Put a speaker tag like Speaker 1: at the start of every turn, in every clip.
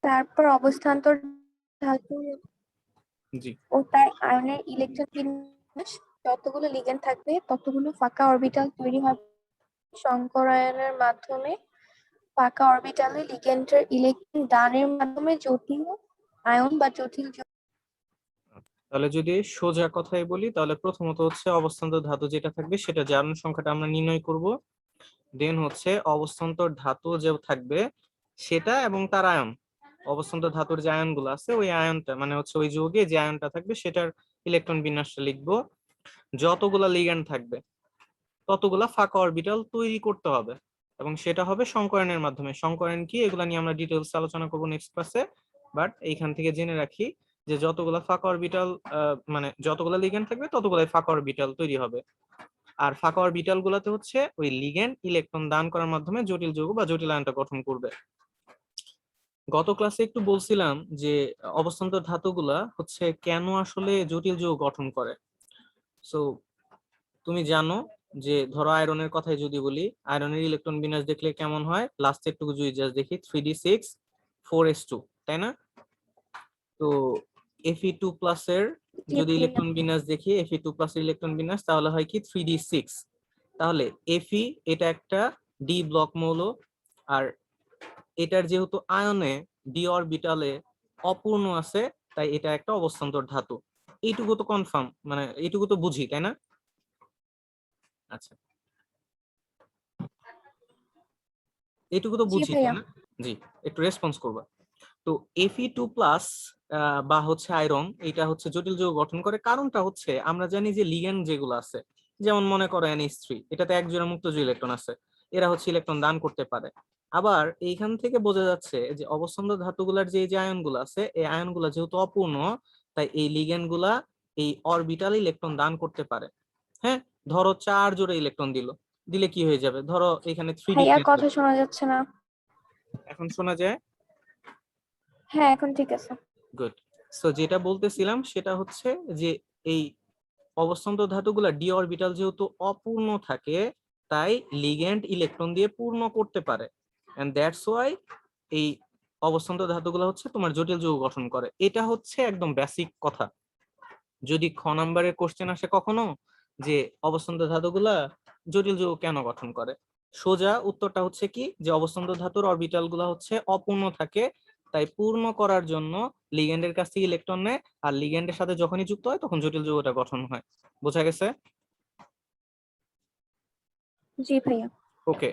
Speaker 1: তারপর অবস্থান্তর ধাতু
Speaker 2: জি
Speaker 1: ও তার আয়নের ইলেকট্রন বিন্যাস, যতগুলো লিগ্যান্ড থাকবে ততগুলো ফাঁকা অরবিটাল তৈরি হবে সংকরায়নের মাধ্যমে। ফাঁকা অরবিটালে লিগ্যান্ডের ইলেকট্রন দানের মাধ্যমে জটিল আয়ন বা জটিল
Speaker 2: তাহলে যদি সোজা কথাই বলি তাহলে প্রথমত হচ্ছে অবস্থান্তর ধাতু যেটা থাকবে সেটা জারণ সংখ্যাটা আমরা নির্ণয় করব, দেন হচ্ছে অবস্থান্তর ধাতু যে থাকবে সেটা এবং তার আয়ন, অবস্থান্তর ধাতুর যে আয়নগুলো আছে ওই আয়নটা মানে হচ্ছে ওই যৌগে যে আয়নটা থাকবে সেটার ইলেকট্রন বিন্যাসটা লিখবো, যতগুলা লিগ্যান্ড থাকবে ততগুলা ফাঁকা অরবিটাল তৈরি করতে হবে এবং সেটা হবে সংকরণের মাধ্যমে। সংকরণ কি এগুলা নিয়ে আমরা ডিটেইলস আলোচনা করব নেক্সট ক্লাসে, বাট এইখান থেকে জেনে রাখি যে যতগুলা ফাঁকা অরবিটাল মানে যতগুলা লিগ্যান্ড থাকবে ততগুলাই ফাঁকা অরবিটাল তৈরি হবে। আর ফাঁকা অরবিটাল গুলাতে হচ্ছে ওই লিগ্যান্ড ইলেকট্রন দান করার মাধ্যমে জটিল যৌগ বা জটিল আয়নটা গঠন করবে। গত ক্লাসে একটু বলছিলাম যে অবস্থান্তর ধাতুগুলা হচ্ছে কেন আসলে জটিল যৌগ গঠন করে। সো তুমি জানো যে ধরো আয়রনের কথাই যদি বলি, আয়রনের ইলেকট্রন বিন্যাস দেখলে কেমন হয়, লাস্ট একটু যদি জাস্ট দেখি 3d6 4s2, তাই না? তো Fe2+ এর যদি ইলেকট্রন বিন্যাস দেখি, Fe2+ এর ইলেকট্রন বিন্যাস তাহলে হয় কি 3d6। তাহলে Fe এটা একটা ডি ব্লক মৌল, আর এটার যেহেতু আয়নে ডি অরবিটালে অপূর্ণ আছে তাই এটা একটা অবস্থান্তর ধাতু। এইটুকু তো কনফার্ম, মানে এইটুকু তো বুঝি, তাই না? আচ্ছা, এইটুকু তো
Speaker 1: জি
Speaker 2: বুঝি তাই
Speaker 1: ভাইয়া।
Speaker 2: না? জি, একটু রেসপন্স করবা। তো Fe2+ বা হচ্ছে আয়রন, এটা হচ্ছে জটিল যৌগ গঠন করে। কারণটা হচ্ছে আমরা জানি যে লিগ্যান্ড যেগুলো আছে, যেমন মনে করো NH3, এটাতে এক জোড়া মুক্তজ ইলেকট্রন আছে, এরা হচ্ছে ইলেকট্রন দান করতে পারে। আবার এইখান থেকে বোঝা যাচ্ছে যে অবস্থান্তর ধাতুগুলার যে আয়নগুলো আছে এই আয়নগুলা যেহেতু অপূর্ণ তাই এই লিগ্যান্ড গুলা এই অরবিটাল ইলেকট্রন দান করতে পারে। হ্যাঁ, ধরো 4 জোড়া ইলেকট্রন দিলে কি হয়ে যাবে, ধরো এখানে 3d
Speaker 1: ভাইয়া
Speaker 2: গ্যাস
Speaker 1: কথা
Speaker 2: আছে।
Speaker 1: শোনা যাচ্ছে না।
Speaker 2: এখন শোনা যায়?
Speaker 1: হ্যাঁ এখন ঠিক আছে।
Speaker 2: গুড। সো যেটা বলতেছিলাম সেটা হচ্ছে যে এই অবস্থান্তর ধাতুগুলা ডি অরবিটাল যেহেতু অপূর্ণ থাকে তাই লিগ্যান্ড ইলেকট্রন দিয়ে পূর্ণ করতে পারে, এন্ড দ্যাটস ওয়াই এই অবস্থান্তর ধাতুগুলো হচ্ছে তোমার জটিল যৌগ গঠন করে। এটা হচ্ছে একদম বেসিক কথা। যদি খ নাম্বারের কোশ্চেন আসে কখনো যে অবস্থান্তর ধাতুগুলা জটিল যৌগ কেন গঠন করে, সোজা উত্তরটা হচ্ছে কি যে অবস্থান্তর ধাতুর অরবিটাল গুলা হচ্ছে অপূর্ণ থাকে তাই পূর্ণ করার জন্য লিগ্যান্ডের কাছ থেকে ইলেকট্রন নেয়, আর লিগ্যান্ডের সাথে যখনই যুক্ত হয় তখন জটিল যৌগটা গঠন হয়। বোঝা গেছে?
Speaker 1: জি ভাইয়া।
Speaker 2: ওকে।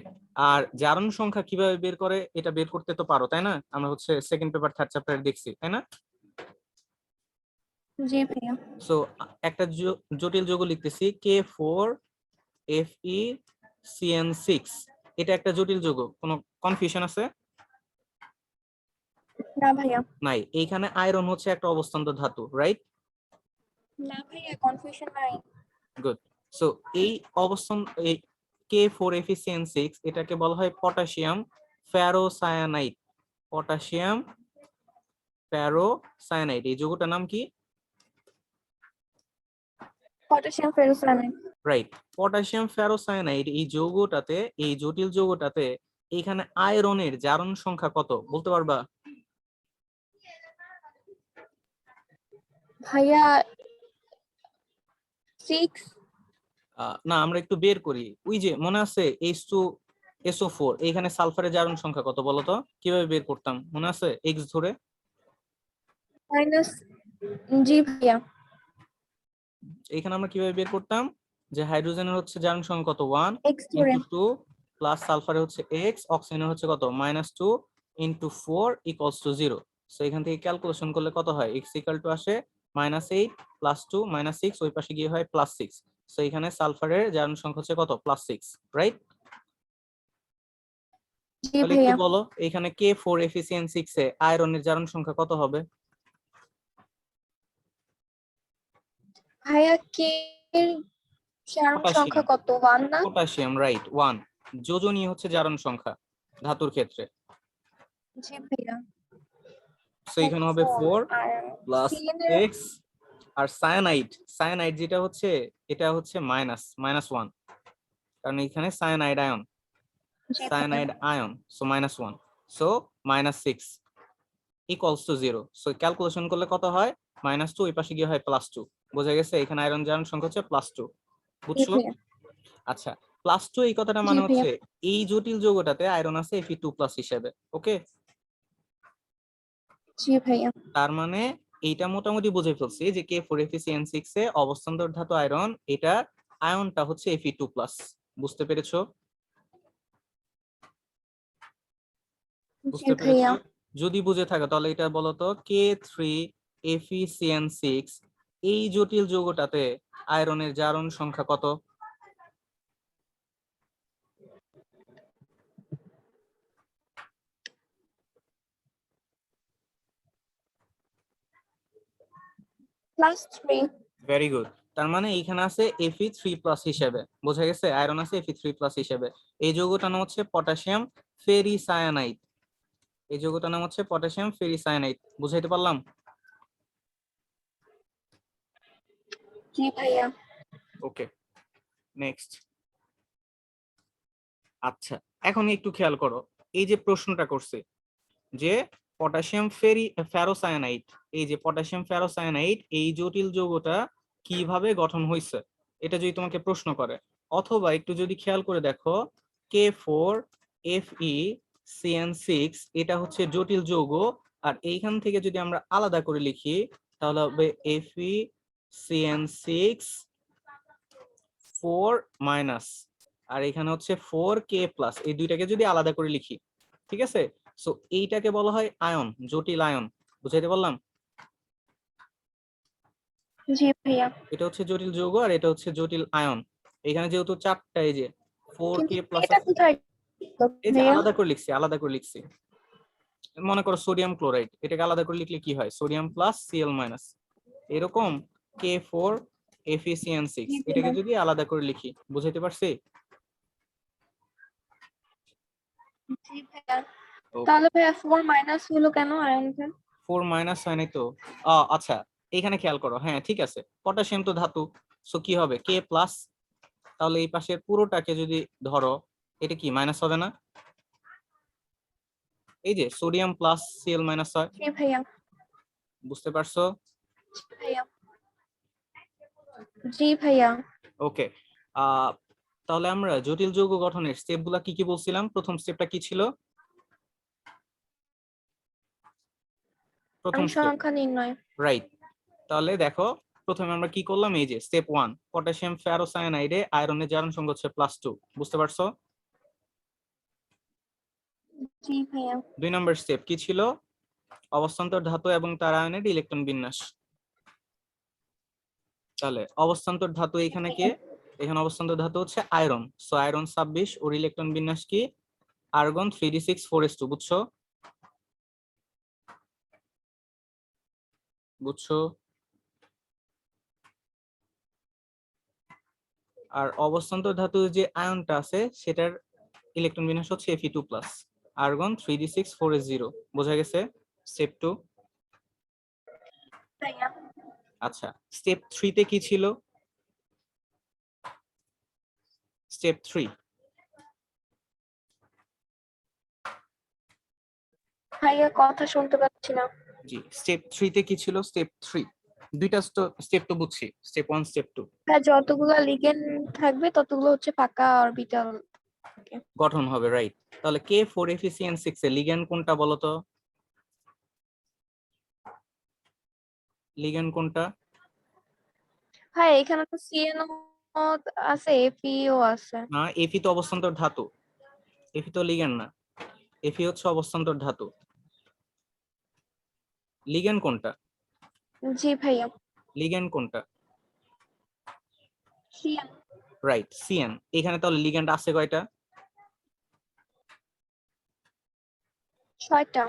Speaker 2: আর জারণ সংখ্যা কিভাবে বের করে এটা বের করতে তো পারো তাই না? আমরা হচ্ছে সেকেন্ড পেপার থার্ড চ্যাপ্টারে দেখছি, তাই না?
Speaker 1: জি ভাইয়া।
Speaker 2: সো একটা জটিল যৌগ লিখতেছি K4FeCN6, এটা একটা জটিল যৌগ, কোনো কনফিউশন আছে?
Speaker 1: না ভাইয়া।
Speaker 2: নাই। এইখানে আয়রন হচ্ছে একটা অবস্থান্তর ধাতু, রাইট?
Speaker 1: না ভাইয়া কনফিউশন নাই।
Speaker 2: গুড। সো এই অবস্থান এই K4FeCN6 এটাকে বলা হয় পটাশিয়াম ফেরোসায়ানাইড। পটাশিয়াম ফেরোসায়ানাইড, এই যৌগটার নাম কি?
Speaker 1: Potassium ferrocyanide.
Speaker 2: Right. Potassium ferrocyanide এই যৌগটাতে, এই জটিল যৌগটাতে এখানে আয়রনের জারণ সংখ্যা কত বলতে পারবা?
Speaker 1: ভাইয়া 6।
Speaker 2: না, আমরা একটু বের করি। ওই যে মনে আছে H2SO4, এইখানে সালফারের জারণ সংখ্যা কত বলো তো? কিভাবে বের করতাম মনে আছে? এক্স ধরে।
Speaker 1: মাইনাস। জি ভাইয়া।
Speaker 2: এইখানে আমরা কিভাবে বের করতাম যে হাইড্রোজেনের হচ্ছে জারণ সংখ্যা কত 1
Speaker 1: এক্স ধরে।
Speaker 2: ইন্টু 2 প্লাস সালফারের হচ্ছে x, অক্সিজেনের হচ্ছে কত -2 ইন্টু 4 ইকুয়ালস টু 0। সো এখান থেকে ক্যালকুলেশন করলে কত হয়, x ইকুয়াল টু আসে -8 +2 -6, ওই পাশে গিয়ে হয় +6। সো এখানে সালফারের জারণ সংখ্যা হচ্ছে কত +6, রাইট?
Speaker 1: জি
Speaker 2: তাহলে একটু
Speaker 1: ভাইয়া।
Speaker 2: বলো এখানে K4FeCN6 এ আয়রনের জারণ সংখ্যা কত হবে?
Speaker 1: ভাইয়া কে এর জারণ সংখ্যা
Speaker 2: পটাশিয়াম।
Speaker 1: কত 1 না?
Speaker 2: Potassium, right, 1। যোজনী হচ্ছে জারণ সংখ্যা ধাতুর ক্ষেত্রে।
Speaker 1: জি ভাইয়া।
Speaker 2: সো এখানে হবে 4
Speaker 1: আর
Speaker 2: প্লাস
Speaker 1: সিএন এর।
Speaker 2: x। আর সায়ানাইড যেটা হচ্ছে এটা হচ্ছে -1, কারণ এখানে
Speaker 1: জি ভাইয়া।
Speaker 2: Cyanide ion, so -1, so -6। Equals to 0। So calculation করলে কত হয়, -2, ওই পাশে গিয়ে হয় +2। বোঝা গেছে, এখানে আয়রন জারণ সংখ্যা হচ্ছে +2।
Speaker 1: জি
Speaker 2: বুঝছো?
Speaker 1: ভাইয়া।
Speaker 2: আচ্ছা, +2 এই কথাটা
Speaker 1: জি
Speaker 2: মানে
Speaker 1: ভাইয়া।
Speaker 2: হচ্ছে এই জটিল যৌগটাতে আয়রন আছে Fe2+ হিসেবে। ওকে,
Speaker 1: জি ভাইয়া।
Speaker 2: তার মানে এইটা মোটামুটি বুঝে ফেলছি যে K4Fe-CN6 এ অবস্থান্তর ধাতু আয়রন, এটা আয়নটা হচ্ছে Fe2+। বুঝতে পেরেছো?
Speaker 1: জি
Speaker 2: বুঝতে
Speaker 1: ভাইয়া।
Speaker 2: পেরেছো? যদি বুঝে থাকো তাহলে এটা বলো তো, K3Fe-CN6 এই জটিল যৌগটাতে আয়রনের জারণ সংখ্যা কত?
Speaker 1: +3।
Speaker 2: Very good. তার মানে এইখানে আছে Fe3+ হিসেবে। বোঝা গেছে, আয়রন আছে Fe3+ হিসেবে। এই যৌগটার নাম হচ্ছে পটাশিয়াম ফেরিসায়ানাইড। এই যৌগটার নাম হচ্ছে পটাশিয়াম ফেরিসায়ানাইড। বুঝাইতে পারলাম?
Speaker 1: জি ভাইয়া।
Speaker 2: ওকে, নেক্সট। আচ্ছা, এখন একটু খেয়াল করো, এই যে প্রশ্নটা করছে যে পটাশিয়াম ফেরোসায়ানাইড, এই যে পটাশিয়াম ফেরোসায়ানাইড এই জটিল যৌগটা কিভাবে গঠন হয়েছে, এটা যদি তোমাকে প্রশ্ন করে, অথবা একটু যদি খেয়াল করে দেখো, K4Fe-CN6 এটা হচ্ছে জটিল যৌগ, আর এইখান থেকে যদি আমরা আলাদা করে লিখি তাহলে হবে Fe-CN6 4-, আর এখানে হচ্ছে 4K+, এই দুইটাকে যদি আলাদা করে লিখি, ঠিক আছে? সো এইটাকে বলা হয় আয়ন, জটিল আয়ন। বুঝাইতে পারলাম?
Speaker 1: জি ভাইয়া।
Speaker 2: এটা হচ্ছে জটিল যৌগ আর এটা হচ্ছে জটিল আয়ন। এখানে যেহেতু চারটা, এই যে 4K+
Speaker 1: এটা
Speaker 2: আছে,
Speaker 1: কোথায়
Speaker 2: এই যে
Speaker 1: ভাইয়া?
Speaker 2: আলাদা করে লিখছি, আলাদা করে লিখছি। মনে করো সোডিয়াম ক্লোরাইড, এটাকে আলাদা করে লিখলে কি হয়, সোডিয়াম Cl-। এরকম K4Fe-CN6
Speaker 1: জি
Speaker 2: এটাকে
Speaker 1: ভাইয়া।
Speaker 2: যদি আলাদা করে লিখি, বুঝাইতে পারছি?
Speaker 1: জি ভাইয়া।
Speaker 2: ওকে,
Speaker 1: তাহলে ভাইয়া 4- হলো কেন আয়নটা?
Speaker 2: 4- হয় নাই তো। আচ্ছা, এখানে খেয়াল করো, হ্যাঁ ঠিক আছে, পটাশিয়াম তো ধাতু, সো কি হবে K+। তাহলে এই পাশের পুরোটাকে যদি ধরো, এটা কি মাইনাস হবে না? এই যে সোডিয়াম Cl- হয়।
Speaker 1: জি ভাইয়া।
Speaker 2: বুঝতে পারছো?
Speaker 1: জি ভাইয়া। জি ভাইয়া।
Speaker 2: ওকে, আহ তাহলে আমরা জটিল যৌগ গঠনের স্টেপ গুলা কি কি বলছিলাম? প্রথম স্টেপটা কি ছিল? প্রথম
Speaker 1: আয়ন
Speaker 2: স্টেপ,
Speaker 1: সংখ্যা নির্ণয়।
Speaker 2: রাইট। তাহলে দেখো, প্রথমে আমরা কি করলাম, এই যে স্টেপ 1, পটাশিয়াম ফেরোসায়ানাইডে আয়রনের জারণ সংখ্যা হচ্ছে +2। বুঝতে পারছো?
Speaker 1: জি ভাইয়া।
Speaker 2: 2 নম্বর স্টেপ কি ছিল? অবস্থান্তর ধাতু এবং তার আয়নের ইলেকট্রন বিন্যাস। তাহলে অবস্থান্তর ধাতু
Speaker 1: জি
Speaker 2: এখানে কে?
Speaker 1: ভাইয়া।
Speaker 2: এখানে অবস্থান্তর ধাতু হচ্ছে আয়রন, সো আয়রন 26, ওর ইলেকট্রন বিন্যাস কি? Argon 3d6 4s2। বুঝছো? বুঝছো? আর অবস্থান্তর ধাতু যে আয়নটা আছে সেটার ইলেকট্রন বিন্যাস হচ্ছে Fe2+, আর্গন 3d6 4s0। বোঝা গেছে স্টেপ 2?
Speaker 1: ভাইয়া।
Speaker 2: আচ্ছা, স্টেপ 3 তে কি ছিল? স্টেপ 3,
Speaker 1: ভাইয়া কথা শুনতে পাচ্ছি না।
Speaker 2: জি স্টেপ 3 তে কি ছিল? স্টেপ 3 দুইটা স্টেপ তো বুঝছি, স্টেপ 1 স্টেপ 2
Speaker 1: হ্যাঁ, যতগুলো লিগেন্ড থাকবে ততগুলো হচ্ছে ফাঁকা অরবিটাল থাকে।
Speaker 2: গঠন হবে, রাইট। তাহলে K4Fe-CN6 এর লিগ্যান্ড কোনটা বলো তো? লিগ্যান্ড কোনটা?
Speaker 1: হ্যাঁ, এখানে তো সিএনও আছে, এফইও আছে।
Speaker 2: না, Fe তো অবস্থান্তর ধাতু, Fe তো লিগ্যান্ড না, Fe হচ্ছে অবস্থান্তর ধাতু। লিগ্যান্ড কোনটা?
Speaker 1: জি ভাইয়া।
Speaker 2: লিগ্যান্ড কোনটা?
Speaker 1: সিএন।
Speaker 2: Right, Cn। এখানে তাহলে লিগ্যান্ড আছে কয়টা?
Speaker 1: 6টা।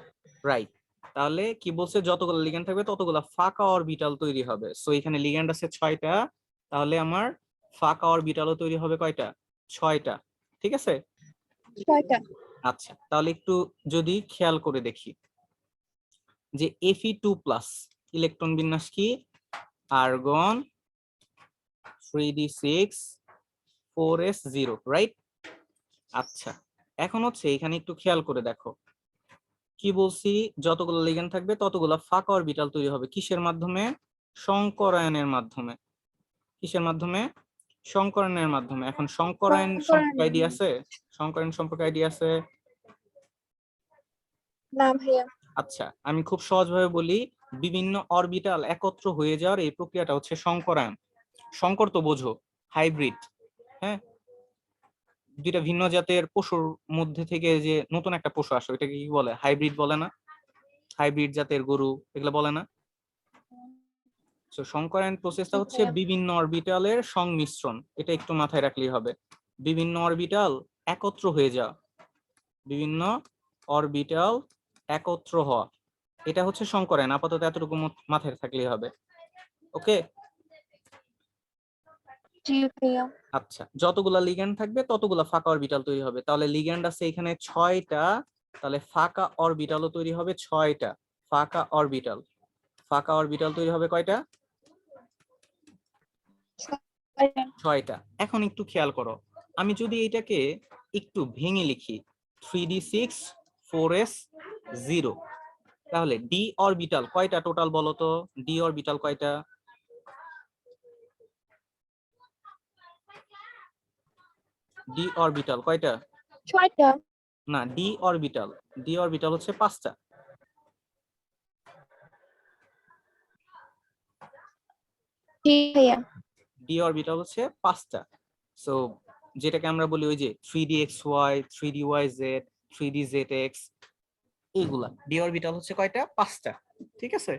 Speaker 2: রাইট। তাহলে কি বলছে, যতগুলো লিগ্যান্ড থাকবে ততগুলো ফাঁকা অরবিটাল তৈরি হবে, সো এখানে লিগ্যান্ড আছে 6টা, তাহলে আমার ফাঁকা অরবিটালও তৈরি হবে কয়টা? 6টা। ঠিক আছে?
Speaker 1: 6টা।
Speaker 2: আচ্ছা, তাহলে একটু যদি খেয়াল করে দেখি যে Fe2+ ইলেকট্রন বিন্যাস কি? Argon 3d6 4s0, right? আচ্ছা, এখন হচ্ছে এখানে একটু খেয়াল করে দেখো, কি বলছি, যতগুলো লিগ্যান্ড থাকবে ততগুলো ফাঁকা অরবিটাল তৈরি হবে কিসের মাধ্যমে? সংকরায়নের মাধ্যমে। কিসের মাধ্যমে? সংকরায়নের মাধ্যমে। এখন সংকরায়ন সম্পর্কে
Speaker 1: সংকরায়ন।
Speaker 2: আইডিয়া আছে? সংকরায়ন সম্পর্কে আইডিয়া আছে?
Speaker 1: না ভাইয়া।
Speaker 2: আচ্ছা, আমি খুব সহজভাবে বলি, বিভিন্ন অরবিটাল একত্র হয়ে যাওয়ার এই প্রক্রিয়াটা হচ্ছে সংকরায়ন। সংকর তো বোঝো, হাইব্রিড। হ্যাঁ, দুইটা ভিন্ন জাতের পশুর মধ্যে থেকে যে নতুন একটা পশু আসে ওইটাকে কি বলে? হাইব্রিড বলে না? হাইব্রিড জাতের গরু, এগুলো বলে না? তো সংকরায়ন প্রসেসটা
Speaker 1: জি
Speaker 2: হচ্ছে
Speaker 1: ভাইয়া।
Speaker 2: বিভিন্ন অরবিটালের সংমিশ্রণ, এটা একটু মাথায় রাখলেই হবে। বিভিন্ন অরবিটাল একত্র হয়ে যাওয়া, বিভিন্ন অরবিটাল একত্র হওয়া, এটা হচ্ছে সংকরায়ন। আপাতত এতটুকু মাথায় থাকলেই হবে। ওকে।
Speaker 1: জি ভাইয়া।
Speaker 2: আচ্ছা, যতগুলা লিগ্যান্ড থাকবে ততগুলা ফাঁকা অরবিটাল তৈরি হবে। তাহলে লিগ্যান্ড আছে এখানে 6টা, তাহলে ফাঁকা অরবিটালও তৈরি হবে 6টা। ফাঁকা অরবিটাল, ফাঁকা অরবিটাল তৈরি হবে কয়টা?
Speaker 1: সংকরায়ন।
Speaker 2: 6টা। এখন একটু খেয়াল করো, আমি যদি এটাকে একটু ভেঙে লিখি 3d6 4s0, তাহলে ডি অরবিটাল কয়টা টোটাল বলো তো? ডি অরবিটাল কয়টা? ডি অরবিটাল কয়টা?
Speaker 1: 6টা।
Speaker 2: না, ডি অরবিটাল, ডি অরবিটাল হচ্ছে 5টা।
Speaker 1: জি ভাইয়া।
Speaker 2: ডি অরবিটাল হচ্ছে 5টা। সো যেটাকে আমরা বলি ওই যে 3dxy 3dyz 3dzx, এইগুলা ডি অরবিটাল হচ্ছে কয়টা? 5টা। ঠিক আছে।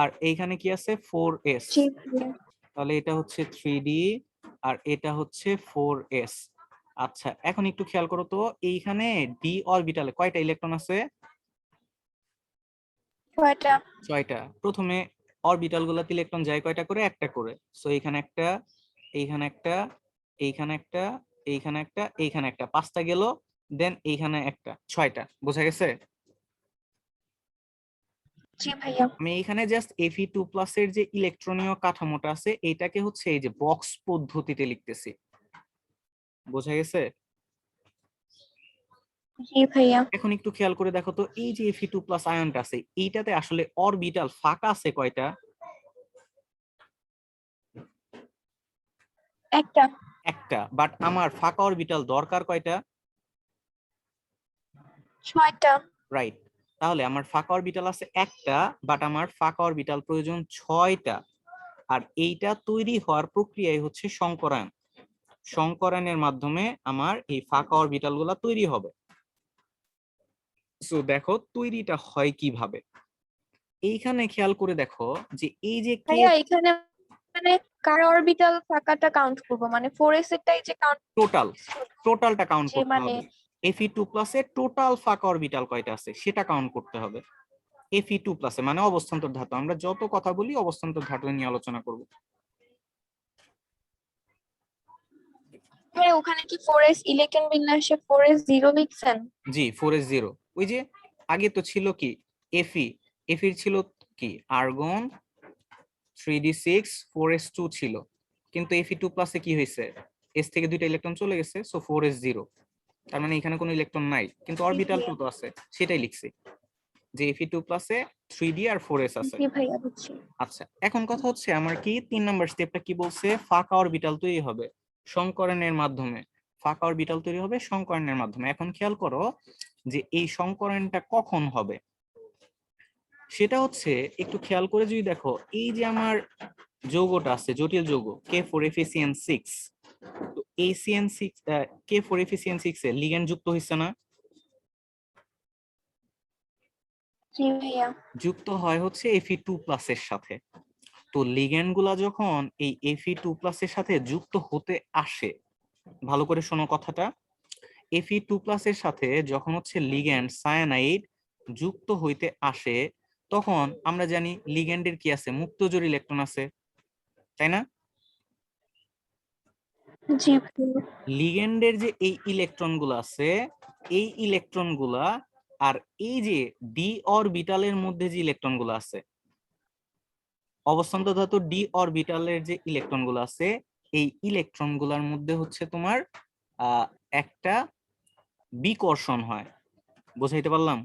Speaker 2: আর এইখানে কি আছে? 4s।
Speaker 1: জি ভাইয়া।
Speaker 2: তাহলে এটা হচ্ছে 3d আর এটা হচ্ছে 4s। আচ্ছা, এখন একটু খেয়াল করো তো, এইখানে ডি অরবিটালে কয়টা ইলেকট্রন আছে?
Speaker 1: 6টা।
Speaker 2: 6টা। প্রথমে অরবিটাল গুলাতে ইলেকট্রন যায় কয়টা করে? একটা করে। সো এইখানে একটা, এইখানে একটা, এইখানে একটা, এইখানে একটা, এইখানে একটা, 5টা গেল। দেন এইখানে একটা, 6টা। বোঝা গেছে?
Speaker 1: জি ভাইয়া।
Speaker 2: আমি এখানে জাস্ট Fe2+ এর যে ইলেকট্রনীয় কাঠামোটা আছে এইটাকে হচ্ছে এই যে বক্স পদ্ধতিতে লিখতেছি। বোঝা গেছে?
Speaker 1: জি ভাইয়া।
Speaker 2: এখন একটু খেয়াল করে দেখো তো, এই যে Fe2+ আয়নটা আছে এইটাতে আসলে অরবিটাল ফাঁকা আছে কয়টা?
Speaker 1: একটা।
Speaker 2: একটা। বাট আমার ফাঁকা অরবিটাল দরকার কয়টা?
Speaker 1: 6টা।
Speaker 2: রাইট। তাহলে আমার ফাঁকা অরবিটাল আছে একটা, বাট আমার ফাঁকা অরবিটাল প্রয়োজন 6টা। আর এইটা তৈরি হওয়ার প্রক্রিয়াই হচ্ছে সংকরায়ন। সংকরায়নের মাধ্যমে আমার এই ফাঁকা অরবিটাল গুলা তৈরি হবে। সো দেখো তৈরিটা হয় কিভাবে। এইখানে খেয়াল করে দেখো যে এই যে কে
Speaker 1: ভাইয়া এখানে মানে কার অরবিটাল ফাঁকাটা কাউন্ট করবো, মানে 4s এরটাই যে কাউন্ট
Speaker 2: টোটাল, টোটালটা কাউন্ট
Speaker 1: যে
Speaker 2: করতে
Speaker 1: মানে
Speaker 2: হবে। Fe2+ এর টোটাল ফাঁকা অরবিটাল কয়টা আছে সেটা কাউন্ট করতে হবে। Fe2+ মানে অবস্থান্তর ধাতু, আমরা যত কথা বলি অবস্থান্তর ধাতু নিয়ে আলোচনা করব।
Speaker 1: মানে ওখানে কি 4s ইলেকট্রন বিন্যাসে 4s0 লিখছেন?
Speaker 2: জি, 4s0। ওই যে আগে তো ছিল কি Fe, এফির ছিল কি আর্গন 3d6 4s2 ছিল, কিন্তু Fe2+ এ কি হয়েছে? এস থেকে দুইটা ইলেকট্রন চলে গেছে, সো 4s0। তার মানে এখানে কোনো ইলেকট্রন নাই, কিন্তু
Speaker 1: জি
Speaker 2: অরবিটাল
Speaker 1: ভাইয়া।
Speaker 2: 2 তো আছে, সেটাই লিখছি যে Fe2+ এ 3d আর 4s আছে।
Speaker 1: জি ভাইয়া বুঝছি।
Speaker 2: আচ্ছা, এখন কথা হচ্ছে আমার কি 3 নাম্বার স্টেপটা কি বলছে? ফাঁকা অরবিটাল তৈরি হবে সংকরণের মাধ্যমে। ফাঁকা অরবিটাল তৈরি হবে সংকরণের মাধ্যমে। এখন খেয়াল করো যে এই সংকরণটা কখন হবে, সেটা হচ্ছে একটু খেয়াল করে যদি দেখো, এই যে আমার যৌগটা আছে জটিল যৌগ K4FeCN6, তো এই CN6 K4FeCN6 এ লিগ্যান্ড যুক্ত হইছে না?
Speaker 1: জি ভাইয়া।
Speaker 2: যুক্ত হয় হচ্ছে Fe2+ এর সাথে। তো লিগ্যান্ড গুলা যখন এই Fe2+ এর সাথে যুক্ত হতে আসে, ভালো করে শোনো কথাটা, Fe2+ এর সাথে যখন হচ্ছে লিগ্যান্ড সায়ানাইড যুক্ত হইতে আসে, তখন আমরা জানি লিগ্যান্ডের কি আছে? মুক্তজোড় ইলেকট্রন আছে, তাই না?
Speaker 1: জি ভাইয়া।
Speaker 2: লিগ্যান্ডের যে এই ইলেকট্রন গুলো আছে, এই ইলেকট্রন গুলা আর এই যে ডি অরবিটালের মধ্যে যে ইলেকট্রন গুলো আছে, অবস্থান্তর ধাতু ডি অরবিটালের যে ইলেকট্রন গুলো আছে, এই ইলেকট্রন গুলার মধ্যে হচ্ছে তোমার একটা বিকর্ষণ হয়। বুঝাইতে পারলাম?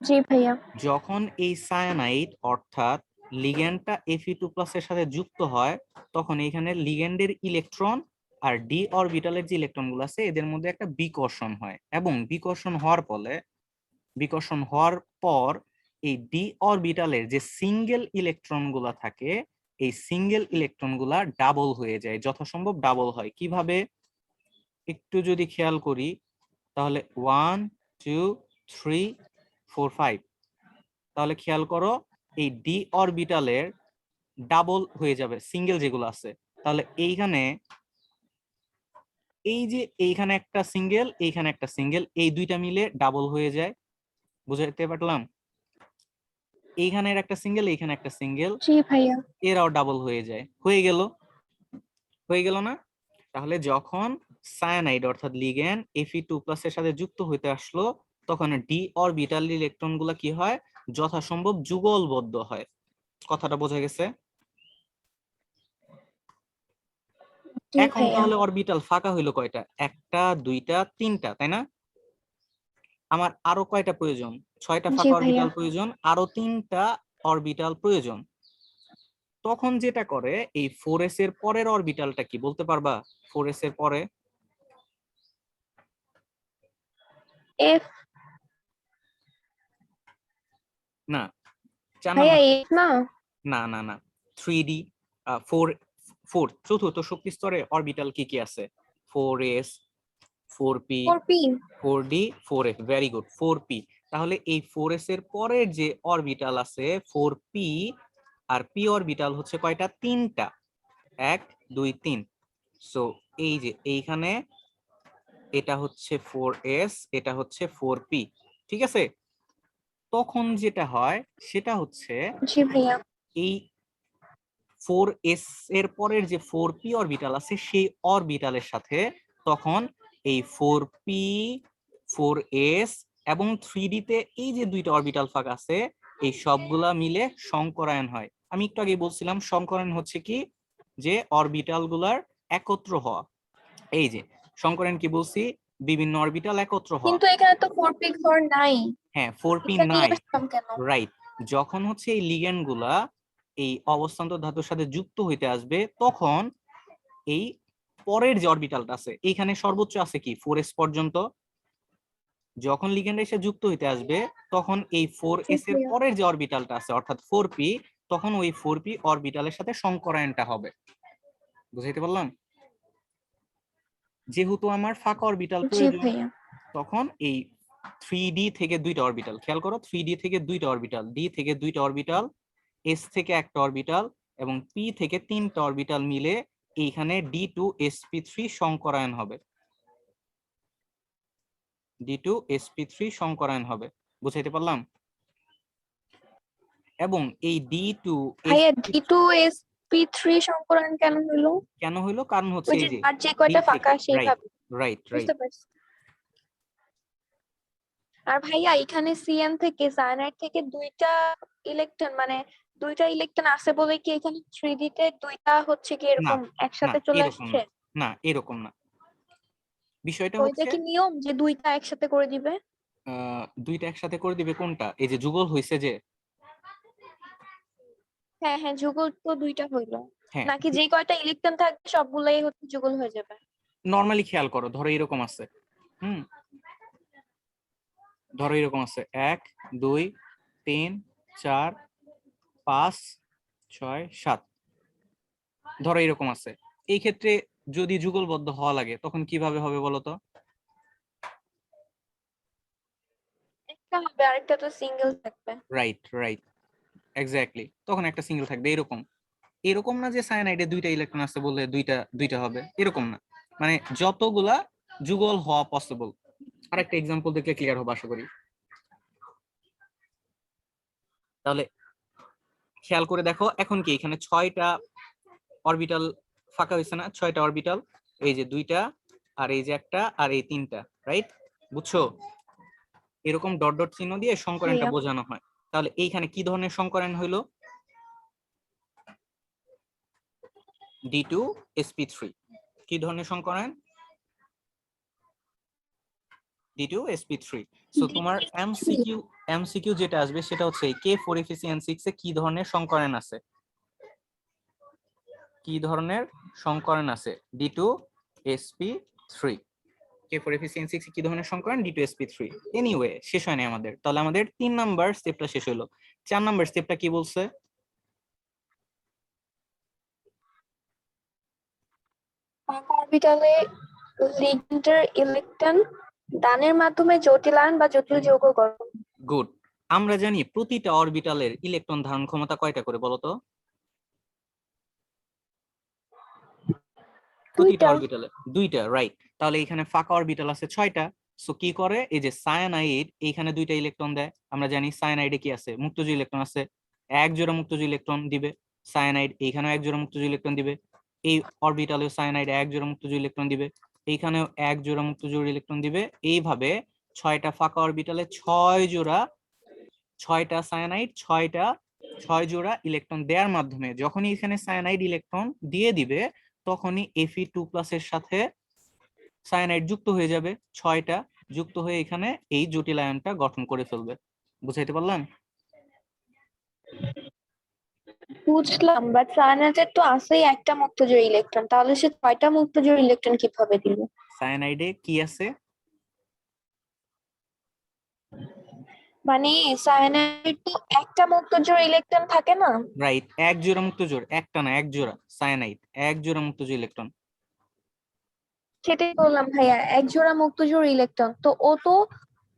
Speaker 1: জি ভাইয়া।
Speaker 2: যখন এই সায়ানাইড অর্থাৎ লিগ্যান্ডটা Fe2+ এর সাথে যুক্ত হয়, তখন এখানে লিগ্যান্ডের ইলেকট্রন আর ডি অরবিটালের যে ইলেকট্রন গুলো আছে এদের মধ্যে একটা বিকর্ষণ হয়, এবং বিকর্ষণ হওয়ার পর এই ডি অরবিটালের যে সিঙ্গেল ইলেকট্রন গুলা থাকে, এই সিঙ্গেল ইলেকট্রন গুলা ডাবল হয়ে যায়, যথাসম্ভব ডাবল হয়। কিভাবে একটু যদি খেয়াল করি, তাহলে 1 2 3 4 5, তাহলে খেয়াল করো এই ডি অরবিটালের ডাবল হয়ে যাবে সিঙ্গেল যেগুলো আছে। তাহলে এইখানে এই যে এইখানে একটা সিঙ্গেল, এইখানে একটা সিঙ্গেল, এই দুইটা মিলে ডাবল হয়ে যায়। বুঝাতে পারলাম? এইখানের একটা সিঙ্গেল, এইখানে একটা সিঙ্গেল,
Speaker 1: জি ভাইয়া।
Speaker 2: এরাও ডাবল হয়ে যায়। হয়ে গেল না? তাহলে যখন সায়ানাইড অর্থাৎ লিগ্যান্ড Fe2+ এর সাথে যুক্ত হইতে আসলো, তখন ডি অরবিটাল ইলেকট্রন গুলা কি হয়, যথাসম্ভব যুগলবদ্ধ হয়। কথাটা বোঝা গেছে?
Speaker 1: জি
Speaker 2: এখন
Speaker 1: ভাইয়া।
Speaker 2: তাহলে অরবিটাল ফাঁকা হইলো কয়টা? একটা, দুইটা, তিনটা, তাই না? আমার আরো কয়টা প্রয়োজন? 6টা
Speaker 1: জি
Speaker 2: ফাঁকা
Speaker 1: ভাইয়া।
Speaker 2: অরবিটাল প্রয়োজন, আরো 3টা অরবিটাল প্রয়োজন। তখন যেটা করে, এই 4s এর পরের অরবিটালটা কি বলতে পারবা? 4s এর পরে?
Speaker 1: এফ।
Speaker 2: না, 4
Speaker 1: ভাইয়া
Speaker 2: নাম্বার।
Speaker 1: এফ না?
Speaker 2: না না না, 3d, 4, চতুর্থ শক্তি স্তরে অরবিটাল কি কি আছে? 4s, 4p,
Speaker 1: 4p।
Speaker 2: 4d, 4f, very good, 4p। তাহলে এই 4s এর পরের যে অরবিটাল আছে 4p, আর p অরবিটাল হচ্ছে কয়টা? 3টা। 1 2 3। সো এই যে এইখানে এটা হচ্ছে 4s, এটা হচ্ছে 4p, ঠিক আছে? তখন যেটা হয় সেটা হচ্ছে
Speaker 1: জি ভাইয়া।
Speaker 2: এই 4s এর পরের যে 4p অরবিটাল আছে সেই অরবিটালের সাথে তখন এই 4p, 4s এবং 3d তে এই যে দুইটা অরবিটাল ফাঁকা আছে, এই সবগুলা মিলে সংকরায়ন হয়। আমি একটু আগে বলছিলাম সংকরায়ন হচ্ছে কি, যে অরবিটাল গুলার একত্র হওয়া। এই যে সংকরায়ন কি বলছি, বিভিন্ন অরবিটাল একত্র হওয়া।
Speaker 1: কিন্তু এখানে তো 4p ঘর নাই।
Speaker 2: হ্যাঁ, 4p
Speaker 1: এটা নিয়ে
Speaker 2: নাই,
Speaker 1: আসলাম কেন?
Speaker 2: রাইট। যখন হচ্ছে এই লিগ্যান্ড গুলা এই অবস্থান্তর ধাতুর সাথে যুক্ত হইতে আসবে, তখন এই পরের যে অরবিটালটা আছে এইখানে সর্বোচ্চ আছে কি 4s পর্যন্ত। যখন লিগ্যান্ড এসে যুক্ত হইতে আসবে, তখন এই
Speaker 1: জি
Speaker 2: 4s এর
Speaker 1: ভাইয়া।
Speaker 2: পরের যে অরবিটালটা আছে অর্থাৎ 4p, তখন ওই 4p অরবিটালের সাথে সংকরায়নটা হবে। বুঝাইতে পারলাম? যেহেতু আমার ফাঁকা অরবিটাল
Speaker 1: জি
Speaker 2: প্রয়োজন,
Speaker 1: ভাইয়া।
Speaker 2: তখন এই 3d থেকে দুইটা অরবিটাল, খেয়াল করো, 3d থেকে দুইটা অরবিটাল, d থেকে দুইটা অরবিটাল, s থেকে একটা অরবিটাল এবং p থেকে 3টা অরবিটাল মিলে এইখানে d2sp3 সংকরায়ন হবে। d2sp3 সংকরায়ন হবে। বুঝাইতে পারলাম? এবং এই
Speaker 1: ভাইয়া
Speaker 2: d2sp3
Speaker 1: D2sp3 সংকরণ কেন হলো?
Speaker 2: কেন হইলো? কারণ হচ্ছে
Speaker 1: ওই যে
Speaker 2: এই যে
Speaker 1: আর যে
Speaker 2: d
Speaker 1: কয়টা
Speaker 2: থেকে,
Speaker 1: ফাঁকা
Speaker 2: রাইট
Speaker 1: সেইভাবে।
Speaker 2: রাইট রাইট,
Speaker 1: বুঝতে পারছি। আর ভাইয়া এখানে সিএন থেকে সায়ানাইড থেকে দুইটা ইলেকট্রন মানে দুইটা ইলেকট্রন আছে বলে কি এখানে 3D তে দুইটা হচ্ছে কি
Speaker 2: না
Speaker 1: এরকম
Speaker 2: না
Speaker 1: একসাথে চলে
Speaker 2: এরকম
Speaker 1: আসছে?
Speaker 2: না, না এরকম না। বিষয়টা
Speaker 1: ওইটা
Speaker 2: হচ্ছে
Speaker 1: কি নিয়ম যে দুইটা একসাথে করে দিবে?
Speaker 2: দুইটা একসাথে করে দিবে কোনটা? এই যে যুগল হইছে যে,
Speaker 1: হ্যাঁ হ্যাঁ, যুগল তো দুইটা হইলো।
Speaker 2: হ্যাঁ,
Speaker 1: নাকি যে কয়টা ইলেকট্রন থাকবে সবগুলাই হচ্ছে যুগল হয়ে যাবে?
Speaker 2: নরমালি খেয়াল করো, ধরো এরকম আছে, হুম, ধরো এরকম আছে 1 2 3 4 5 6 7, ধরো এরকম আছে। এই ক্ষেত্রে যদি যুগলবদ্ধ হওয়া লাগে তখন কিভাবে হবে বলো তো?
Speaker 1: একটা হবে আরেকটা তো সিঙ্গেল থাকবে।
Speaker 2: রাইট রাইট, এক্স্যাক্টলি, তখন একটা সিঙ্গেল থাকবে। এরকম, এরকম না যে সায়ানাইডে দুইটা ইলেকট্রন আছে বলে দুইটা দুইটা হবে, এরকম না। মানে যতগুলা যুগল হওয়া পসিবল। আরেকটা এক্সাম্পল দেখলে ক্লিয়ার হবে আশা করি। তাহলে খেয়াল করে দেখো, এখন কি এখানে 6টা অরবিটাল ফাঁকা হয়েছে না? 6টা অরবিটাল, এই যে দুইটা আর এই যে একটা আর এই 3টা, রাইট? বুঝছো? এরকম ডট ডট চিহ্ন দিয়ে সংকরণটা
Speaker 1: ভাইয়া।
Speaker 2: বোঝানো হয়। তাহলে এইখানে কি ধরনের সংকরণ হইলো? D2sp3 কি ধরনের সংকরণ? D2sp3। সো তোমার এমসিকিউ যেটা আসবে সেটা হচ্ছে K4FeC6 এ কি ধরনের সংকরণ আছে, কি ধরনের সংকরণ আছে D2sp3, K4FeC6 এ কি ধরনের সংকরণ D2sp3। এনিওয়ে শেষ হয় নাই আমাদের, তাহলে আমাদের 3 নাম্বার স্টেপটা শেষ হলো। 4 নাম্বার স্টেপটা কি বলছে?
Speaker 1: ফাঁকা অরবিটালে লিগ্যান্ডের ইলেকট্রন দানের মাধ্যমে জটিল আয়ন বা জটিল যৌগ গঠন।
Speaker 2: গুড। আমরা জানি প্রতিটা অরবিটালের ইলেকট্রন ধারণ ক্ষমতা কয়টা করে বলো তো? প্রতিটা
Speaker 1: দুইটা।
Speaker 2: অরবিটালে দুইটা, রাইট। তাহলে এখানে ফাঁকা অরবিটাল আছে 6টা। সো কি করে, এই যে সায়ানাইড এইখানে 2টা ইলেকট্রন দেয়। আমরা জানি সায়ানাইডে কি আছে, মুক্তজ ইলেকট্রন আছে, এক জোড়া মুক্তজ ইলেকট্রন দিবে। সায়ানাইড এইখানেও এক জোড়া মুক্তজ ইলেকট্রন দিবে। এই অরবিটালেও সায়ানাইড এক জোড়া মুক্তজ ইলেকট্রন দিবে, এইখানেও এক জোড়া মুক্তজ ইলেকট্রন দিবে। এইভাবে 6টা ফাঁকা অরবিটালে 6টা সায়ানাইড 6 জোড়া ইলেকট্রন দেওয়ার মাধ্যমে যখনই এখানে সায়ানাইড ইলেকট্রন দিয়ে দিবে তখনই Fe2+ এর সাথে সায়ানাইড যুক্ত হয়ে যাবে, 6টা যুক্ত হয়ে এখানে এই জটিল আয়নটা গঠন করে ফেলবে। বুঝাইতে পারলাম?
Speaker 1: বুঝলাম, বাট সায়ানাইডের তো আছেই একটা মুক্তজোড় ইলেকট্রন, তাহলে সে 6টা মুক্তজোড় ইলেকট্রন কিভাবে দিল?
Speaker 2: সায়ানাইডে কি আছে?
Speaker 1: মানে সায়ানাইড তো একটা মুক্তজোড় ইলেকট্রন থাকে না?
Speaker 2: রাইট, এক জোড়া মুক্তজোড়, একটা না এক জোড়া সায়ানাইড, এক জোড়া মুক্তজোড় ইলেকট্রন।
Speaker 1: সেটাই বললাম ভাইয়া, এক জোড়া মুক্তজোড় ইলেকট্রন, তো ও তো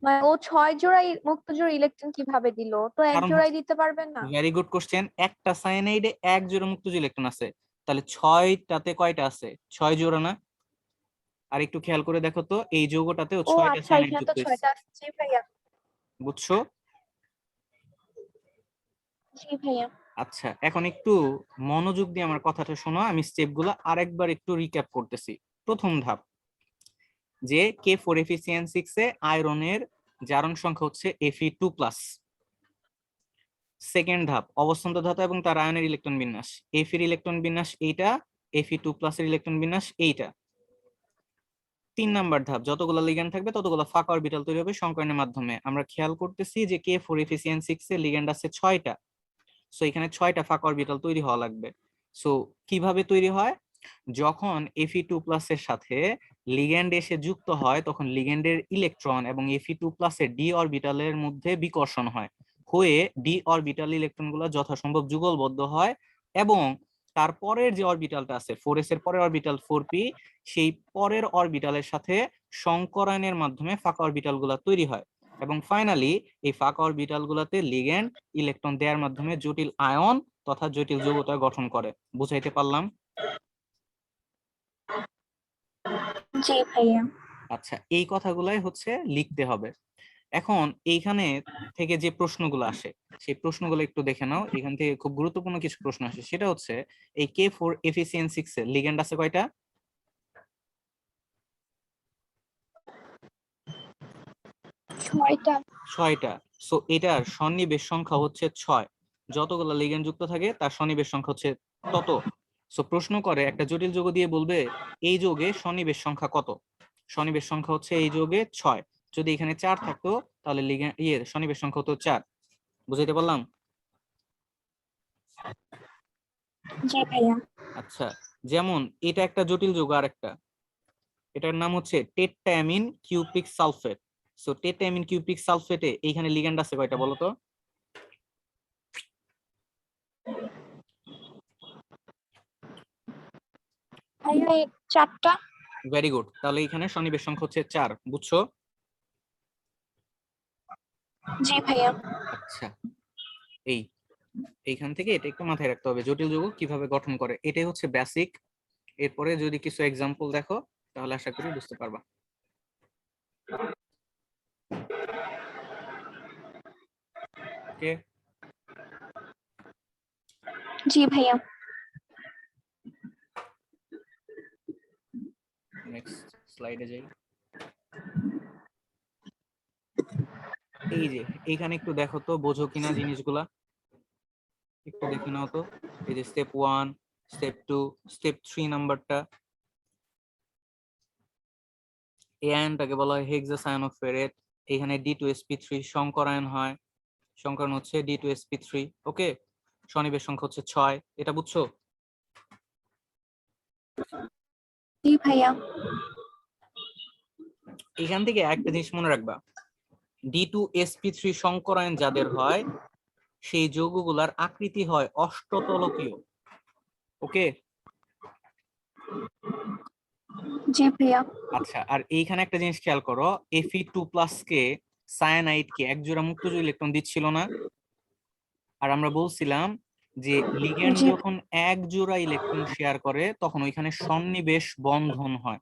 Speaker 1: মানে ও 6 জোড়া মুক্তজোড় ইলেকট্রন কিভাবে দিল? ও তো এক
Speaker 2: কারণ
Speaker 1: জোড়াই দিতে পারবে না।
Speaker 2: ভেরি গুড কোশ্চেন, একটা সায়ানাইডে এক জোড়া মুক্তজোড় ইলেকট্রন আছে, তাহলে 6টাতে কয়টা আছে? 6 জোড়া না? আর একটু খেয়াল করে দেখো তো, এই যৌগটাতেও
Speaker 1: ও
Speaker 2: 6টা
Speaker 1: আচ্ছা,
Speaker 2: সায়ানাইড
Speaker 1: এখানে তো
Speaker 2: যুক্ত হয়েছে।
Speaker 1: 6টা আসছে ভাইয়া।
Speaker 2: বুঝছো?
Speaker 1: জি ভাইয়া।
Speaker 2: আচ্ছা, এখন একটু মনোযোগ দিয়ে আমার কথাটা শোনো, আমি স্টেপগুলো আরেকবার একটু রিক্যাপ করতেছি। প্রথম ধাপ, যে K4FeCN6 এ আয়রনের জারণ সংখ্যা হচ্ছে Fe2+। সেকেন্ড ধাপ, অবস্থান্ত ধাতু এবং তার আয়নের ইলেকট্রন বিন্যাস। Fe এর ইলেকট্রন বিন্যাস এইটা, Fe2+ এর ইলেকট্রন বিন্যাস এইটা। 3 নাম্বার ধাপ, যতগুলো লিগ্যান্ড থাকবে ততগুলো ফাঁকা অরবিটাল তৈরি হবে সংকরণের মাধ্যমে। আমরা খেয়াল করতেছি যে K4FeCN6 এ লিগ্যান্ড আছে 6টা, সো এখানে 6টা ফাঁকা অরবিটাল তৈরি হওয়া লাগবে। সো কিভাবে তৈরি হয়? যখন Fe2+ এর সাথে লিগ্যান্ড এসে যুক্ত হয় তখন লিগ্যান্ডের ইলেকট্রন এবং Fe2+ এর ডি অরবিটালের মধ্যে বিকর্ষণ হয়, হয়ে ডি অরবিটাল ইলেকট্রনগুলো যথাসম্ভব যুগলবদ্ধ হয় এবং তারপরের যে অরবিটালটা আছে 4s এর পরের অরবিটাল 4p, সেই পরের অরবিটালের সাথে সংকরায়নের মাধ্যমে ফাঁকা অরবিটালগুলো তৈরি হয় এবং ফাইনালি এই ফাঁকা অরবিটালগুলোতে লিগ্যান্ড ইলেকট্রন দেওয়ার মাধ্যমে জটিল আয়ন তথা জটিল যৌগটা গঠন করে। বুঝাইতে পারলাম?
Speaker 1: জি ভাইয়া।
Speaker 2: আচ্ছা, এই কথাগুলাই হচ্ছে লিখতে হবে। এখন এইখানে থেকে যে প্রশ্নগুলো আসে সেই প্রশ্নগুলো একটু দেখে নাও। এখান থেকে খুব গুরুত্বপূর্ণ কিছু প্রশ্ন আসে, সেটা হচ্ছে এই K4FeCN6 এর লিগ্যান্ড আছে কয়টা?
Speaker 1: 6টা।
Speaker 2: 6টা। সো এটার সন্নিবেশ সংখ্যা হচ্ছে 6। যতগুলো লিগ্যান্ড যুক্ত থাকে তার সন্নিবেশ সংখ্যা হচ্ছে তত। সো প্রশ্ন করে একটা জটিল যৌগ দিয়ে বলবে এই যৌগে সন্নিবেশ সংখ্যা কত? সন্নিবেশ সংখ্যা হচ্ছে এই যৌগে 6। যদি এখানে 4 থাকতো তাহলে লিগ্যান্ড সন্নিবেশ সংখ্যা হতো 4। বুঝাইতে পারলাম?
Speaker 1: জি ভাইয়া।
Speaker 2: আচ্ছা, যেমন এটা একটা জটিল যৌগ, আরেকটা, এটার নাম হচ্ছে টেট্টামিন কিউপিক সালফেট। সো টেট্টামিন কিউপিক সালফেটে এইখানে লিগ্যান্ড আছে কয়টা বলো তো?
Speaker 1: ভাইয়া 4টা।
Speaker 2: ভেরি গুড, তাহলে এখানে সন্নিবেশ সংখ্যা হচ্ছে 4। বুঝছো?
Speaker 1: জি ভাইয়া।
Speaker 2: আচ্ছা, এই এইখান থেকে এটা একটু মাথায় রাখতে হবে, জটিল যৌগ কিভাবে গঠন করে, এটাই হচ্ছে বেসিক। এরপরে যদি কিছু এক্সাম্পল দেখো তাহলে আশা করি বুঝতে পারবা। ওকে,
Speaker 1: জি ভাইয়া।
Speaker 2: নেক্সট স্লাইডে যাই। এই যে এইখানে একটু দেখো তো বোঝো কিনা জিনিসগুলা, একটু দেখে নাও তো। এই যে স্টেপ 1, স্টেপ 2, স্টেপ 3 নাম্বারটা, এই আয়নটাকে বলা হয় হেক্সাসায়ানোফেরেট, এখানে D2sp3 সংকরায়ন হয়, সংকরায়ন হচ্ছে D2sp3। ওকে, সন্নিবেশ সংখ্যা হচ্ছে 6, এটা বুঝছো?
Speaker 1: জি ভাইয়া।
Speaker 2: এখান থেকে একটা জিনিস মনে রাখবা, D2sp3 সংকরায়ন যাদের হয় সেই যৌগগুলার আকৃতি হয় অষ্টতলকীয়। ওকে,
Speaker 1: জি ভাইয়া।
Speaker 2: আচ্ছা, আর এইখানে একটা জিনিস খেয়াল করো, Fe2+ কে সায়ানাইড কে এক জোড়া মুক্তজ ইলেকট্রন দিচ্ছিল না? আর আমরা বলছিলাম যে লিগ্যান্ড
Speaker 1: জি
Speaker 2: যখন এক জোড়া ইলেকট্রন শেয়ার করে তখন ওইখানে সন্নিবেশ বন্ধন হয়,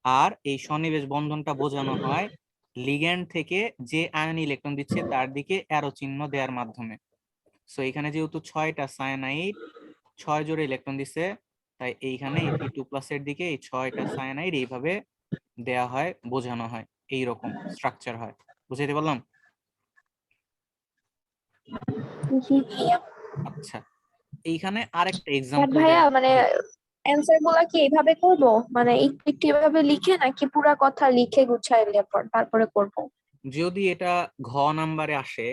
Speaker 2: আর এই সন্নিবেশ বন্ধনটা বোঝানো হয় লিগ্যান্ড থেকে যে আয়ন ইলেকট্রন দিচ্ছে তার দিকে অ্যারো চিহ্ন দেওয়ার মাধ্যমে। সো এখানে যেহেতু 6টা সায়ানাইড 6 জোড়া ইলেকট্রন দিছে, তাই এইখানে Fe2+ এর দিকে এই 6টা সায়ানাইড এইভাবে দেয়া হয়, বোঝানো হয়, এইরকম স্ট্রাকচার হয়। বুঝাইতে পারলাম?
Speaker 1: জি ভাইয়া।
Speaker 2: আচ্ছা, এইখানে আরেকটা
Speaker 1: বাট
Speaker 2: এক্সাম্পল
Speaker 1: ভাইয়া
Speaker 2: দেয়।
Speaker 1: মানে অ্যান্সার গুলা কি এইভাবে করব, মানে একটু একটু এভাবে লিখে নাকি পুরা কথা লিখে গুছাইলে তারপরে করব?
Speaker 2: যদি এটা ঘ নাম্বারে আসে,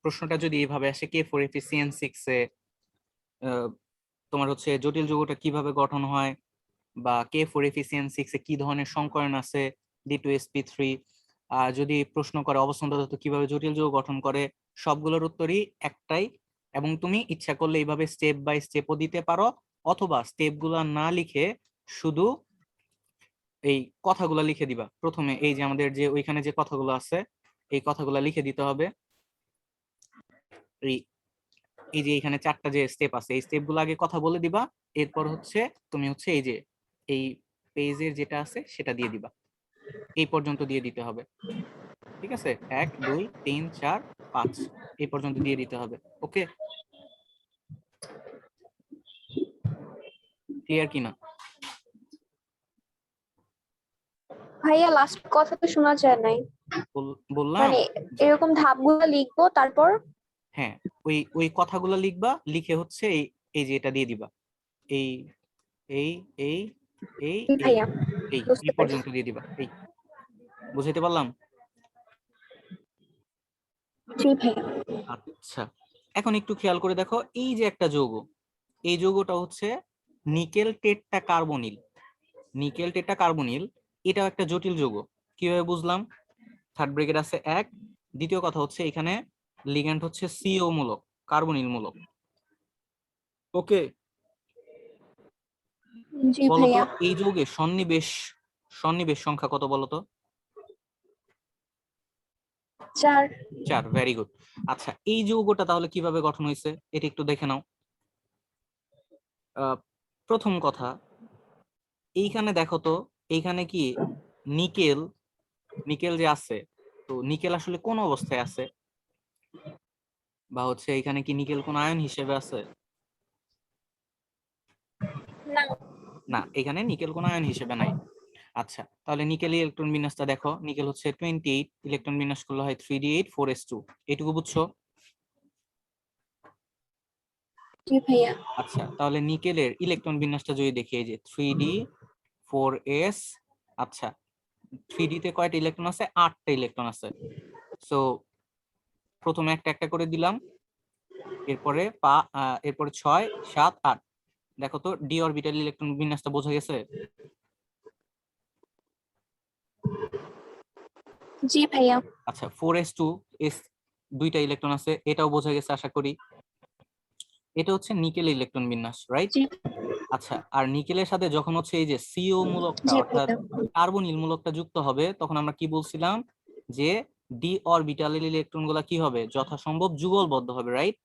Speaker 2: প্রশ্নটা যদি এইভাবে আসে K4Fe-CN6 এ তোমার হচ্ছে জটিল যৌগটা কিভাবে গঠন হয়, বা K4Fe-CN6 এ কি ধরনের সংকরণ আছে, D2sp3, আর যদি প্রশ্ন করে অবস্থান তত্ত্ব কিভাবে জটিল যৌগ গঠন করে, সবগুলোর উত্তরই একটাই। এবং তুমি ইচ্ছা করলে এইভাবে স্টেপ বাই স্টেপও দিতে পারো, অথবা স্টেপগুলো না লিখে শুধু এই কথাগুলো লিখে দিবা। প্রথমে এই যে আমাদের যে ওইখানে যে কথাগুলো আছে এই কথাগুলো লিখে দিতে হবে। এই এই যে এখানে 4টা যে স্টেপ আছে এই স্টেপগুলো আগে কথা বলে দিবা, এরপর হচ্ছে তুমি হচ্ছে এই যে এই পেজের যেটা আছে সেটা দিয়ে দিবা, এই পর্যন্ত দিয়ে দিতে হবে। ঠিক আছে, 1 2 3 4 5 এই পর্যন্ত দিয়ে দিতে হবে। ওকে, ক্লিয়ার কিনা?
Speaker 1: ভাইয়া লাস্ট কথা তো শোনা যায় নাই।
Speaker 2: বললাম
Speaker 1: মানে
Speaker 2: যে
Speaker 1: এরকম ধাপগুলো লিখবো তারপর?
Speaker 2: হ্যাঁ, ওই ওই কথাগুলো লিখবা, লিখে হচ্ছে এই এই যে এটা দিয়ে দিবা, এই এই এই এই
Speaker 1: জি
Speaker 2: এই
Speaker 1: ভাইয়া,
Speaker 2: এই
Speaker 1: বুঝতে
Speaker 2: এই
Speaker 1: পারছি।
Speaker 2: পর্যন্ত দিয়ে দিবা। এই বুঝাইতে পারলাম?
Speaker 1: জি ভাইয়া।
Speaker 2: আচ্ছা, এখন একটু খেয়াল করে দেখো, এই যে একটা যৌগ, এই যৌগটা হচ্ছে নিকেল টেট্টা কার্বনিল। নিকেল টেট্টা কার্বনিল এটাও একটা জটিল যৌগ। কিভাবে বুঝলাম? থার্ড ব্রেকেট আছে 1, দ্বিতীয় কথা হচ্ছে এখানে লিগ্যান্ড হচ্ছে সিও মূলক, কার্বনিল মূলক। ওকে,
Speaker 1: জি
Speaker 2: বলতো
Speaker 1: ভাইয়া।
Speaker 2: এই যৌগে সন্নিবেশ সন্নিবেশ সংখ্যা কত বলতো?
Speaker 1: 4।
Speaker 2: 4, ভেরি গুড। আচ্ছা, এই যৌগটা তাহলে কিভাবে গঠন হয়েছে এটা একটু দেখে নাও। প্রথম কথা, এইখানে দেখো তো, এইখানে কি নিকেল, নিকেল যে আছে, তো নিকেল আসলে কোন অবস্থায় আছে, বা হচ্ছে এখানে কি নিকেল কোন আয়ন হিসেবে আছে?
Speaker 1: না।
Speaker 2: না, এখানে নিকেল কোন আয়ন হিসেবে নাই। আচ্ছা, তাহলে নিকেল ইলেকট্রন বিন্যাসটা দেখো, নিকেল হচ্ছে 28, ইলেকট্রন বিন্যাস করলে হয় 3d8 4s2, এটুকু বুঝছো?
Speaker 1: জি ভাইয়া।
Speaker 2: আচ্ছা, তাহলে নিকেলের ইলেকট্রন বিন্যাসটা যদি দেখি, এই যে 3d4s। আচ্ছা, 3d তে কয়টা ইলেকট্রন আছে? 8টা ইলেকট্রন আছে। সো প্রথমে একটা একটা করে দিলাম, এরপরে এরপরে 6 7 8। দেখো তো ডি অরবিটাল ইলেকট্রন বিন্যাসটা বোঝা গেছে?
Speaker 1: জি ভাইয়া।
Speaker 2: আচ্ছা, 4s2 এস দুইটা ইলেকট্রন আছে, এটাও বোঝা গেছে আশা করি। এটা হচ্ছে নিকেল ইলেকট্রন বিন্যাস, রাইট?
Speaker 1: জি।
Speaker 2: আচ্ছা, আর নিকেলের সাথে যখন হচ্ছে এই যে সিও মূলকটা
Speaker 1: জি
Speaker 2: অর্থাৎ
Speaker 1: ভাইয়া।
Speaker 2: কার্বনিল মূলকটা যুক্ত হবে, তখন আমরা কি বলছিলাম যে ডি অরবিটালের ইলেকট্রন গুলা কি হবে? যথাসম্ভব যুগলবদ্ধ হবে, রাইট?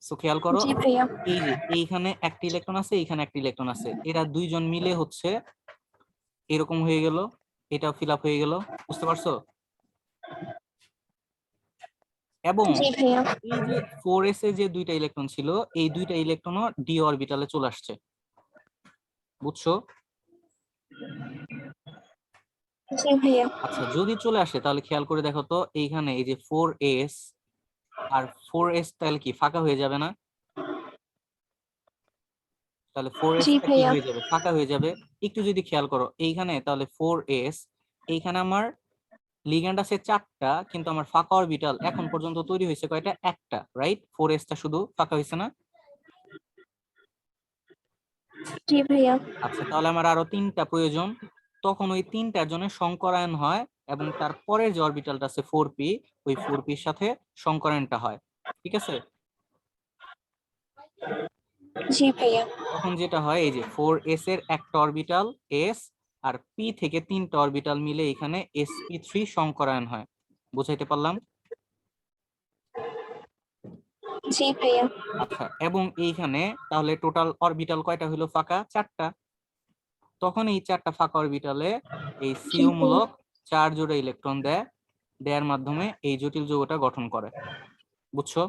Speaker 2: সো খেয়াল করো,
Speaker 1: জি ভাইয়া।
Speaker 2: এই যে এইখানে একটা ইলেকট্রন আছে, এইখানে একটা ইলেকট্রন আছে, এরা দুইজন মিলে হচ্ছে এরকম হয়ে গেল, এটাও ফিল আপ হয়ে গেল। বুঝতে পারছো? এবং
Speaker 1: জি ভাইয়া।
Speaker 2: এই যে 4s এ যে দুইটা ইলেকট্রন ছিল, এই দুইটা ইলেকট্রনও ডি অরবিটালে চলে আসছে। বুঝছো?
Speaker 1: জি ভাইয়া।
Speaker 2: আচ্ছা, যদি চলে আসে তাহলে খেয়াল করে দেখো তো, এইখানে এই যে 4s আর 4s তাহলে কি ফাঁকা হয়ে যাবে না? তাহলে 4s
Speaker 1: জি
Speaker 2: টা কি
Speaker 1: ভাইয়া।
Speaker 2: হয়ে যাবে, ফাঁকা হয়ে যাবে। একটু যদি খেয়াল করো এইখানে, তাহলে 4s, এইখানে আমার লিগ্যান্ড আছে 4টা, কিন্তু আমার ফাঁকা অরবিটাল এখন পর্যন্ত তৈরি হয়েছে কয়টা, একটা, রাইট? 4s টা শুধু ফাঁকা হয়েছে না?
Speaker 1: জি ভাইয়া।
Speaker 2: আচ্ছা, তাহলে আমার আরো 3টা প্রয়োজন। তখন ওই 3টার জন্য সংকরায়ন হয়, এবং তারপরের যে অরবিটালটা আছে 4p, ওই 4p এর সাথে সংকরায়নটা হয়। ঠিক আছে?
Speaker 1: জি ভাইয়া।
Speaker 2: তখন যেটা হয়, এই যে 4s এর একটা অরবিটাল s, আর p থেকে 3টা অরবিটাল মিলে এখানে sp3 সংকরায়ন হয়। বুঝাইতে পারলাম?
Speaker 1: জি ভাইয়া।
Speaker 2: আচ্ছা, এবং এইখানে তাহলে টোটাল অরবিটাল কয়টা হলো ফাঁকা, 4টা। তখন এই 4টা ফাঁকা অরবিটালে এই
Speaker 1: জি
Speaker 2: সিও
Speaker 1: ভাইয়া।
Speaker 2: মূলক 4 জোড়া ইলেকট্রন দেওয়ার মাধ্যমে এই জটিল যৌগটা গঠন করে। বুঝছো?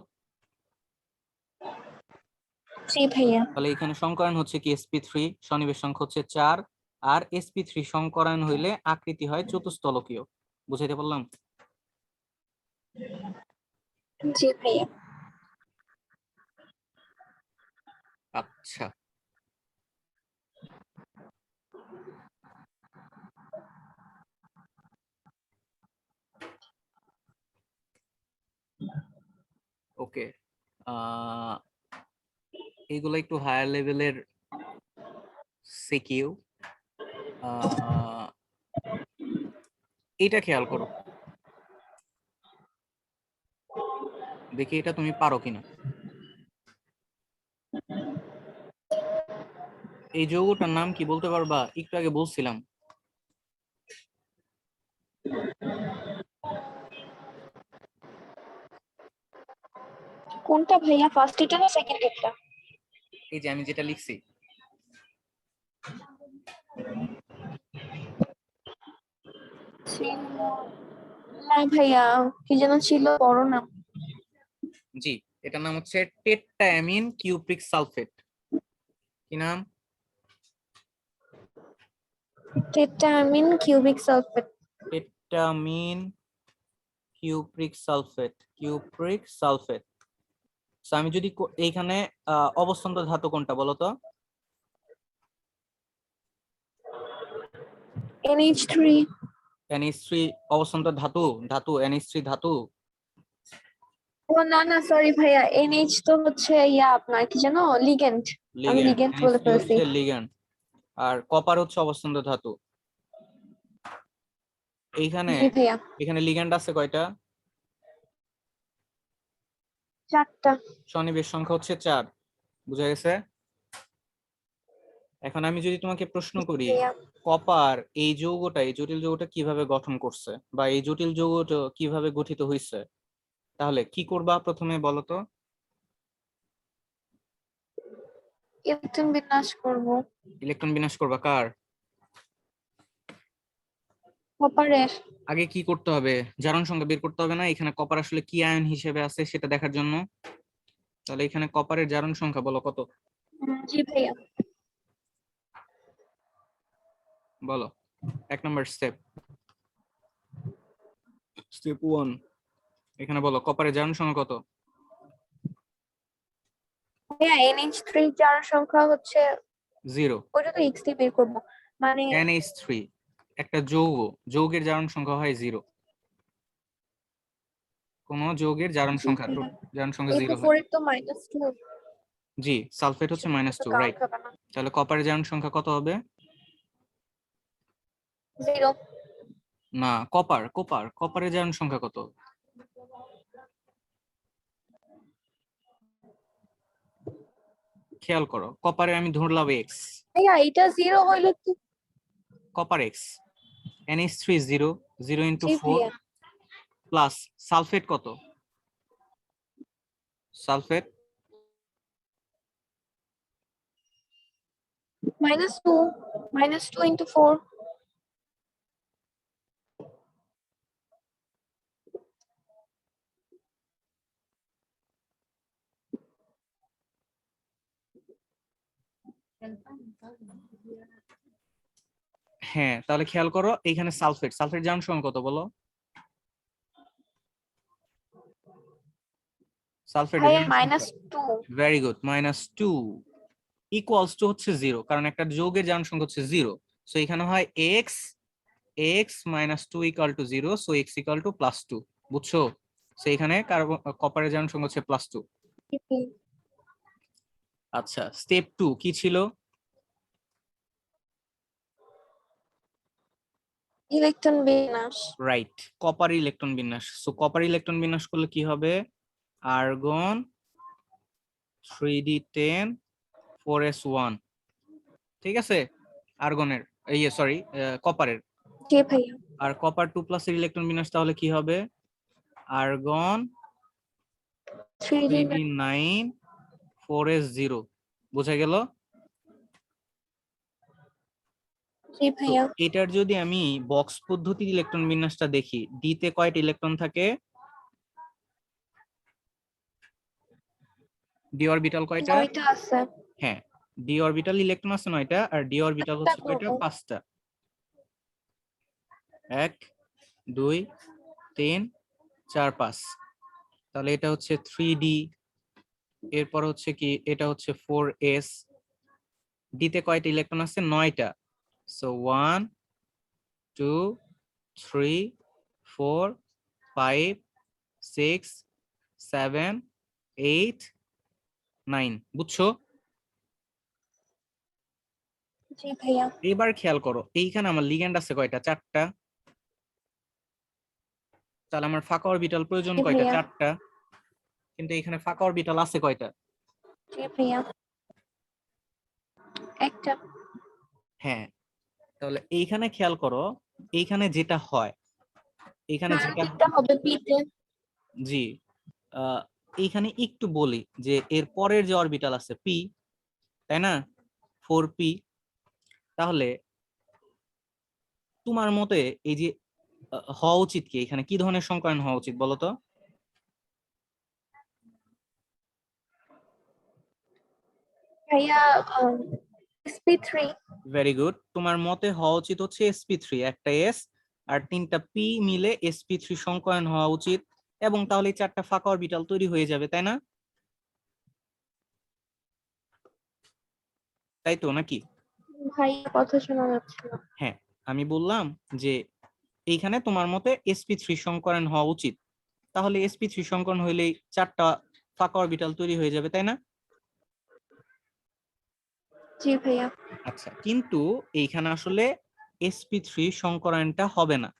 Speaker 1: জি ভাইয়া।
Speaker 2: তাহলে এখানে সংকরায়ন হচ্ছে কি sp3, সন্নিবেশ সংখ্যা হচ্ছে 4, আর sp3 সংকরায়ন হইলে আকৃতি হয় চতুস্তলকীয়। বুঝাইতে পারলাম?
Speaker 1: জি ভাইয়া।
Speaker 2: আচ্ছা, ওকে। আহ এইগুলো একটু হায়ার লেভেলের সিকিউ। এটা খেয়াল করো, দেখি এটা তুমি পারো কিনা। এই যৌগটার নাম কি বলতে পারবা? একটু আগে বলছিলাম।
Speaker 1: কোনটা ভাইয়া, ফার্স্ট এটা না সেকেন্ড এটা?
Speaker 2: এই যে আমি যেটা লিখছি।
Speaker 1: ছিল না ভাইয়া, কি যেন ছিল, বড় নাম।
Speaker 2: জি, এটার নাম হচ্ছে টেট্টাঅ্যামিন কিউপ্রিক সালফেট। কি নাম?
Speaker 1: Tetrammine cubic sulphate.
Speaker 2: Tetrammine cupric sulphate, cupric sulphate. আমি যদি এইখানে অবস্থান্ত ধাতু কোনটা বলো তো?
Speaker 1: NH3।
Speaker 2: NH3 অবস্থান্ত ধাতু, NH3 ধাতু।
Speaker 1: ও না না, সরি ভাইয়া, NH তো হচ্ছে ইয়া আপনার কি যেন, লিগ্যান্ড। আমি
Speaker 2: লিগ্যান্ড,
Speaker 1: লিগ্যান্ড বলে
Speaker 2: NH3
Speaker 1: ফেলছি।
Speaker 2: হচ্ছে লিগ্যান্ড, আর কপার হচ্ছে অবস্থান্ত ধাতু। এইখানে
Speaker 1: জি ভাইয়া।
Speaker 2: এখানে লিগ্যান্ড আছে কয়টা?
Speaker 1: 4টা।
Speaker 2: সন্নিবেশ সংখ্যা হচ্ছে 4। বুঝা গেছে? এখন আমি যদি তোমাকে প্রশ্ন করি,
Speaker 1: ভাইয়া।
Speaker 2: কপার এই যৌগটা, এই জটিল যৌগটা কিভাবে গঠন করছে, বা এই জটিল যৌগটা কিভাবে গঠিত হয়েছে, তাহলে কি করবা প্রথমে বলো তো?
Speaker 1: ইলেকট্রন বিন্যাস করব।
Speaker 2: ইলেকট্রন বিন্যাস করবা কার?
Speaker 1: কপারের।
Speaker 2: আগে কি করতে হবে, জারণ সংখ্যা বের করতে হবে না, এখানে কপার আসলে কি আয়ন হিসেবে আছে সেটা দেখার জন্য। তাহলে এখানে কপারের জারণ সংখ্যা বলো কত?
Speaker 1: জি ভাইয়া।
Speaker 2: বলো। 1 নম্বর স্টেপ, স্টেপ 1, এখানে বলো কপারের জারণ সংখ্যা কত?
Speaker 1: ভাইয়া NH3 চার সংখ্যা হচ্ছে,
Speaker 2: 0।
Speaker 1: ওইটা তো এক্স দিয়ে বের করবো মানে।
Speaker 2: NH3 একটা যৌগ, যৌগের জারণ সংখ্যা হয় 0। কোন যৌগের জারণ
Speaker 1: জি
Speaker 2: সংখ্যা,
Speaker 1: ভাইয়া।
Speaker 2: জারণ সংখ্যা
Speaker 1: এই
Speaker 2: 0 হয়।
Speaker 1: ফোর এর তো -2।
Speaker 2: জি, সালফেট হচ্ছে
Speaker 1: সেটা তো
Speaker 2: -2,
Speaker 1: কাউন্ট
Speaker 2: রাইট।
Speaker 1: হবে না।
Speaker 2: তাহলে কপারের জারণ সংখ্যা কত হবে?
Speaker 1: 0।
Speaker 2: না, কপারের জারণ সংখ্যা কত? খেয়াল করো, কপারে আমি ধরলাম এক্স,
Speaker 1: ভাইয়া এটা 0 হইলে তো।
Speaker 2: Copper x. NH3 0, 0 ইন্টু
Speaker 1: জি
Speaker 2: 4,
Speaker 1: ভাইয়া।
Speaker 2: প্লাস সালফেট কত? Sulphate
Speaker 1: -2, -2 into 4।
Speaker 2: হ্যাঁ, তাহলে খেয়াল করো এইখানে সালফেট, জারণ সংখ্যা কত বলো? সালফেটের
Speaker 1: ভাইয়া
Speaker 2: জারণ সংখ্যা,
Speaker 1: -2।
Speaker 2: Very good, -2। ইকুয়ালস টু হচ্ছে 0, কারণ একটা যৌগের জারণ সংখ্যা হচ্ছে 0। সো এখানে হয় x minus 2 equal to 0, so x equal to +2। বুঝছো? সো এখানে কপারের জারণ সংখ্যা হচ্ছে +2।
Speaker 1: জি ভাইয়া।
Speaker 2: আচ্ছা, স্টেপ 2 কি ছিল?
Speaker 1: ইলেকট্রন বিন্যাস।
Speaker 2: রাইট, কপার ইলেকট্রন বিন্যাস। সো কপার ইলেকট্রন বিন্যাস করলে কি হবে? Argon 3d10 4s1। ঠিক আছে, আর্গনের, সরি, কপারের।
Speaker 1: জি ভাইয়া।
Speaker 2: আর কপার 2 এর ইলেকট্রন বিন্যাস তাহলে কি হবে? Argon
Speaker 1: 3D
Speaker 2: 3d9 4s0। বোঝা গেল?
Speaker 1: জি
Speaker 2: তো
Speaker 1: ভাইয়া।
Speaker 2: এটার যদি আমি বক্স পদ্ধতির ইলেকট্রন বিন্যাসটা দেখি, ডি তে কয়টা ইলেকট্রন থাকে? ডি অরবিটাল কয়টা?
Speaker 1: 9টা আছে।
Speaker 2: হ্যাঁ, ডি অরবিটাল ইলেকট্রন আছে 9টা, আর ডি অরবিটাল
Speaker 1: একটা
Speaker 2: হচ্ছে কয়টা?
Speaker 1: করবো।
Speaker 2: 5টা। 1 2 3 4 5। তাহলে এটা হচ্ছে 3d, এরপর হচ্ছে কি, এটা হচ্ছে 4s। ডি তে কয়টা ইলেকট্রন আছে? 9টা। সো 1 2 3 4 5 6 7 8 9। বুঝছো?
Speaker 1: জি ভাইয়া।
Speaker 2: এবার খেয়াল করো, এইখানে আমার লিগ্যান্ড আছে কয়টা? 4টা। তাহলে আমার ফাঁকা অরবিটাল প্রয়োজন
Speaker 1: জি
Speaker 2: কয়টা?
Speaker 1: ভাইয়া।
Speaker 2: 4টা। কিন্তু এখানে ফাঁকা অরবিটাল আছে কয়টা?
Speaker 1: জি ভাইয়া। একটা।
Speaker 2: হ্যাঁ, তাহলে এইখানে খেয়াল করো, এইখানে যেটা হয়, এইখানে যেটা,
Speaker 1: ট্রানজিটটা হবে পিতে।
Speaker 2: জি, আহ, এইখানে একটু বলি যে এর পরের যে অরবিটাল আছে পি, তাই না? 4p। তাহলে তোমার মতে এই যে হওয়া উচিত কি, এখানে কি ধরনের সংকরণ হওয়া উচিত বলো তো?
Speaker 1: ভাইয়া sp3।
Speaker 2: ভেরি গুড, তোমার মতে হওয়া উচিত হচ্ছে sp3, একটা s আর 3টা p মিলে sp3 সংকরণ হওয়া উচিত, এবং তাহলে 4টা ফাঁকা অরবিটাল তৈরি হয়ে যাবে, তাই না? তাই তো নাকি?
Speaker 1: ভাইয়া কথা শোনা যাচ্ছে না।
Speaker 2: হ্যাঁ, আমি বললাম যে এইখানে তোমার মতে sp3 সংকরণ হওয়া উচিত, তাহলে sp3 সংকরণ হইলেই 4টা ফাঁকা অরবিটাল তৈরি হয়ে যাবে, তাই না?
Speaker 1: জি ভাইয়া।
Speaker 2: আচ্ছা, কিন্তু এইখানে আসলে sp3 সংকরণটা হবে না।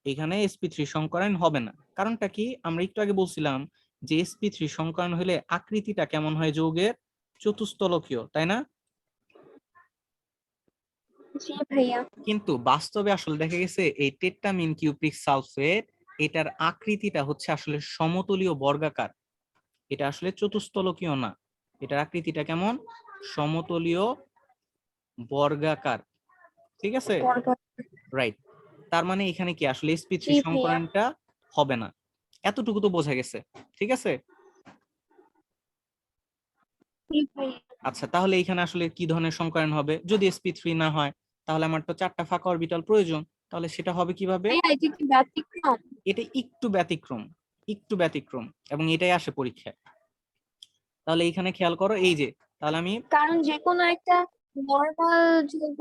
Speaker 2: এখানে sp3 সংকরণ হবে না, কারণটা কি? আমরা একটু আগে বলছিলাম যে sp3 সংকরণ হলে আকৃতিটা কেমন হয় যৌগের? চতুস্তলকীয়, তাই না?
Speaker 1: জি ভাইয়া।
Speaker 2: কিন্তু বাস্তবে আসলে দেখা গেছে এই টেট্রামিন কিউপ্রিক সালফেট, এটার আকৃতিটা হচ্ছে আসলে সমতলীয় বর্গাকার। এটা আসলে চতুস্তলকীয় না, এটার আকৃতিটা কেমন? সমতলীয় বর্গাকার। ঠিক আছে,
Speaker 1: বর্গা।
Speaker 2: রাইট। তার মানে এখানে কি আসলে sp3
Speaker 1: জি ভাইয়া।
Speaker 2: সংকরণটা হবে না। এতটুকু তো বোঝা গেছে, ঠিক আছে?
Speaker 1: জি ভাইয়া।
Speaker 2: আচ্ছা, তাহলে এখানে আসলে কি ধরনের সংকরণ হবে? যদি sp3 না হয়, তাহলে আমার তো 4টা ফাঁকা অরবিটাল প্রয়োজন, তাহলে সেটা হবে কিভাবে?
Speaker 1: ভাইয়া এটা কি ব্যতিক্রম?
Speaker 2: এটা একটু ব্যতিক্রম, একটু ব্যতিক্রম, এবং এটাই আসে পরীক্ষায়। তাহলে এইখানে খেয়াল করো, এই যে, তাহলে আমি,
Speaker 1: কারণ যে কোনো একটা নর্মাল যৌগ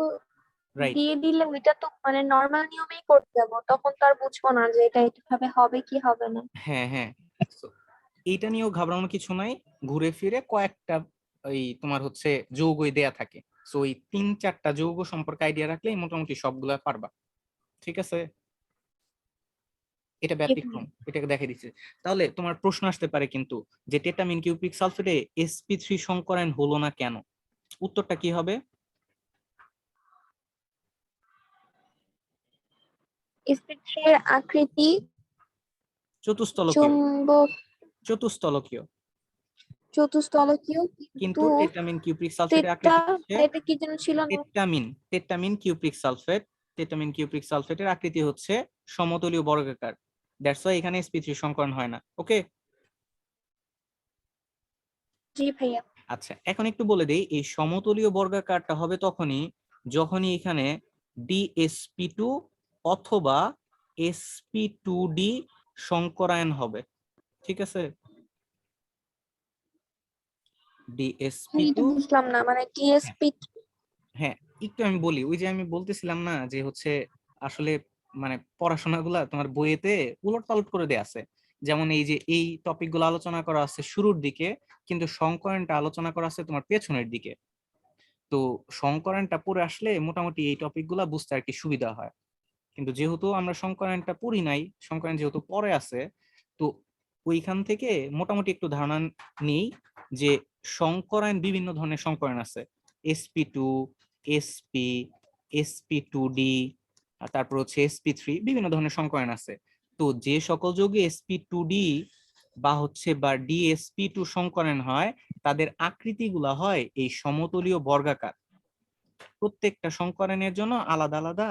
Speaker 2: রাইট,
Speaker 1: দিয়ে দিলে ওইটা তো মানে নর্মাল নিয়মেই করতে যাবো, তখন তো আর বুঝবো না যে এটা এইভাবে হবে কি হবে না।
Speaker 2: হ্যাঁ হ্যাঁ, So, এইটা নিয়েও ঘাবড়ানোর কিছু নাই। ঘুরে ফিরে কয়েকটা এই তোমার হচ্ছে যৌগই দেয়া থাকে, সো এই 3-4টা যৌগ সম্পর্কে আইডিয়া রাখলেই মোটামুটি সবগুলা পারবা। ঠিক আছে, এটা
Speaker 1: জি ভাইয়া।
Speaker 2: ব্যতিক্রম, এটাকে দেখে দিচ্ছে। তাহলে তোমার প্রশ্ন আসতে পারে কিন্তু, যে টেট্রামিন কিউপ্রিক সালফেটে sp3 সংকরণ হলো না কেন? উত্তরটা কি হবে?
Speaker 1: sp3 এর আকৃতি
Speaker 2: চতুস্তলকীয়,
Speaker 1: চুম্বক
Speaker 2: চতুস্তলকীয়।
Speaker 1: চতুস্তলকীয়, কিন্তু
Speaker 2: কিন্তু টেট্রামিন কিউপ্রিক সালফেটের
Speaker 1: তেটা
Speaker 2: আকৃতি হচ্ছে
Speaker 1: এটা কি যেন ছিল না?
Speaker 2: টেট্রামিন কিউপ্রিক সালফেট, টেট্রামিন কিউপ্রিক সালফেটের আকৃতি হচ্ছে সমতলীয় বর্গাকার। দ্যাটস ওয়াই এখানে sp3 সংকরণ হয় না। ওকে,
Speaker 1: জি ভাইয়া।
Speaker 2: আচ্ছা, এখন একটু বলে দেই, এই সমতলীয় বর্গাকারটা হবে যখনই এখানে DsP2 অথবা sp2d সংকরায়ন হবে। ঠিক আছে, ডিএসপি
Speaker 1: এটা
Speaker 2: টু।
Speaker 1: বুঝলাম না, মানে টিএসপি।
Speaker 2: হ্যাঁ, একটু আমি বলি, ওই যে আমি বলতেছিলাম না যে হচ্ছে আসলে মানে পড়াশোনাগুলা তোমার বইয়েতে উলট পালট করে দেয়া আছে। যেমন এই যে এই টপিক গুলো আলোচনা করা আছে শুরুর দিকে, কিন্তু সংকরণটা আলোচনা করা আছে তোমার পেছনের দিকে। তো সংকরণটা পড়ে আসলে মোটামুটি এই টপিক গুলা বুঝতে আর কি সুবিধা হয়। কিন্তু যেহেতু আমরা সংকরণটা পড়ি নাই, সংকরণ যেহেতু পরে আছে, তো ওইখান থেকে মোটামুটি একটু ধারণা নেই যে সংকরণ বিভিন্ন ধরনের সংকরণ আছে। sp2, sp, sp2d, তারপর হচ্ছে sp3, বিভিন্ন ধরনের সংকরণ আছে। তো যে সকল যৌগে sp2d বা হচ্ছে বা dsp2 সংকরণ হয়, তাদের আকৃতিগুলা হয় এই সমতলীয় বর্গাকার। প্রত্যেকটা সংকরণের জন্য আলাদা আলাদা